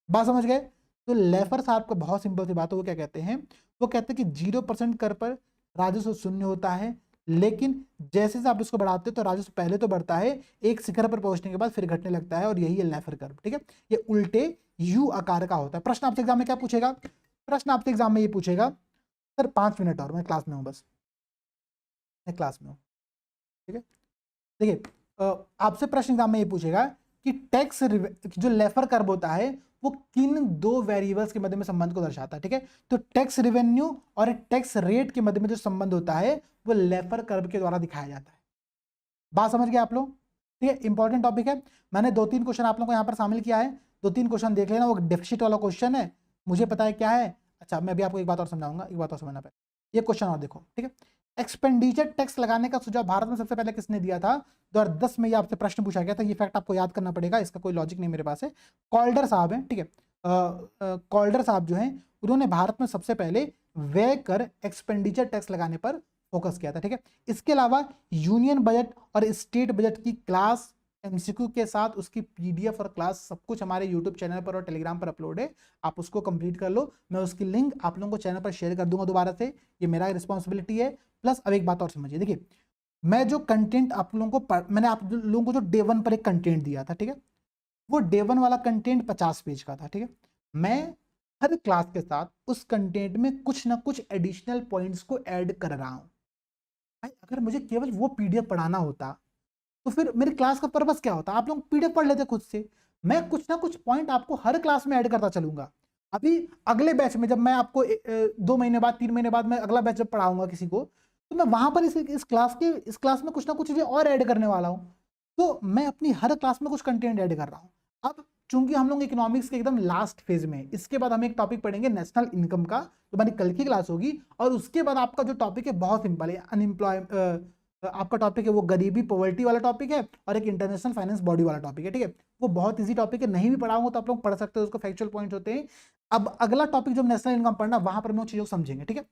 बात समझ गए? तो लेफर साहब को बहुत सिंपल सी बात है, वो क्या कहते हैं? वो कहते हैं कि 0% कर पर राजस्व शून्य होता है, लेकिन जैसे जैसे आप इसको बढ़ाते हो तो राजस्व पहले तो बढ़ता है, एक शिखर पर पहुंचने के बाद फिर घटने लगता है, और यही है लेफर कर्व। ठीक है, ये उल्टे यू आकार का होता है। प्रश्न आपसे एग्जाम में क्या पूछेगा? प्रश्न आपसे एग्जाम में ये पूछेगा, सर 5 मिनट और मैं क्लास में हूँ, बस मैं क्लास में हूँ। ठीक है, देखिए आपसे प्रश्न एग्जाम में ये पूछेगा कि टैक्स जो लेफर कर्व होता है वो किन दो वेरिएबल्स के मध्य में संबंध को दर्शाता है। ठीक है, तो टैक्स रेवेन्यू और टैक्स रेट के मध्य में जो संबंध होता है वो लेफर कर्व के द्वारा दिखाया जाता है। बात समझ गए आप लोग? ठीक है, इंपॉर्टेंट टॉपिक है। मैंने 2-3 क्वेश्चन आप लोगों को यहाँ पर शामिल किया है, 2-3 क्वेश्चन देख लेना। वो डेफिसिट वाला क्वेश्चन है, मुझे पता है क्या है। अच्छा, मैं भी आपको एक बात और समझाऊंगा, एक बात और समझना पड़ेगा। ये क्वेश्चन और देखो। ठीक है, एक्सपेंडिचर टैक्स लगाने का सुझाव भारत में सबसे पहले किसने दिया था? 2010 में ये आपसे प्रश्न पूछा गया था। ये फैक्ट आपको याद करना पड़ेगा, इसका कोई लॉजिक नहीं मेरे पास है। कॉल्डर साहब हैं। ठीक है, कॉल्डर साहब जो हैं उन्होंने भारत में सबसे पहले व्यय कर एक्सपेंडिचर टैक्स लगाने पर फोकस किया था। ठीक है, इसके अलावा यूनियन बजट और स्टेट बजट की क्लास एमसीक्यू के साथ उसकी पीडीएफ और क्लास सब कुछ हमारे यूट्यूब चैनल पर और टेलीग्राम पर अपलोड है, आप उसको कंप्लीट कर लो। मैं उसकी लिंक आप लोगों को चैनल पर शेयर कर दूंगा दोबारा से, ये मेरा रिस्पॉन्सिबिलिटी है। प्लस अब एक बात और समझिए, देखिए मैं जो कंटेंट आप लोगों को मैंने आप लोगों को जो डे 1 पर एक कंटेंट दिया था, ठीक है, वो डे 1 वाला कंटेंट 50 पेज का था। ठीक है, मैं हर क्लास के साथ उस कंटेंट में कुछ ना कुछ एडिशनल पॉइंट्स को ऐड कर रहा हूं। भाई अगर मुझे केवल वो पीडीएफ पढ़ाना होता तो फिर मेरी क्लास का पर्पस क्या होता? आप लोग पीडीएफ पढ़ लेते खुद से। मैं कुछ ना कुछ पॉइंट आपको हर क्लास में ऐड करता चलूंगा। अभी अगले बैच में जब मैं आपको 2 महीने बाद 3 महीने बाद मैं अगला बैच जब पढ़ाऊंगा किसी को, तो मैं वहां पर इस क्लास में कुछ ना कुछ चीजें और ऐड करने वाला हूं। तो मैं अपनी हर क्लास में कुछ कंटेंट ऐड कर रहा हूं। अब चूंकि हम लोग इकोनॉमिक्स के एकदम लास्ट फेज में हैं, इसके बाद हम एक टॉपिक पढ़ेंगे नेशनल इनकम का, तो हमारी कल की क्लास होगी। और उसके बाद आपका जो टॉपिक है बहुत सिंपल है, आपका टॉपिक है वो गरीबी पॉवर्टी वाला टॉपिक है, और एक इंटरनेशनल फाइनेंस बॉडी वाला टॉपिक है, ठीक है। वो बहुत इजी टॉपिक है, नहीं भी पढ़ाऊंगा तो आप लोग पढ़ सकते हो, उसको फैक्चुअल पॉइंट होते हैं। अब अगला टॉपिक जो नेशनल इनकम पढ़ना, वहां पर हम लोग चीजों को समझेंगे, ठीक है।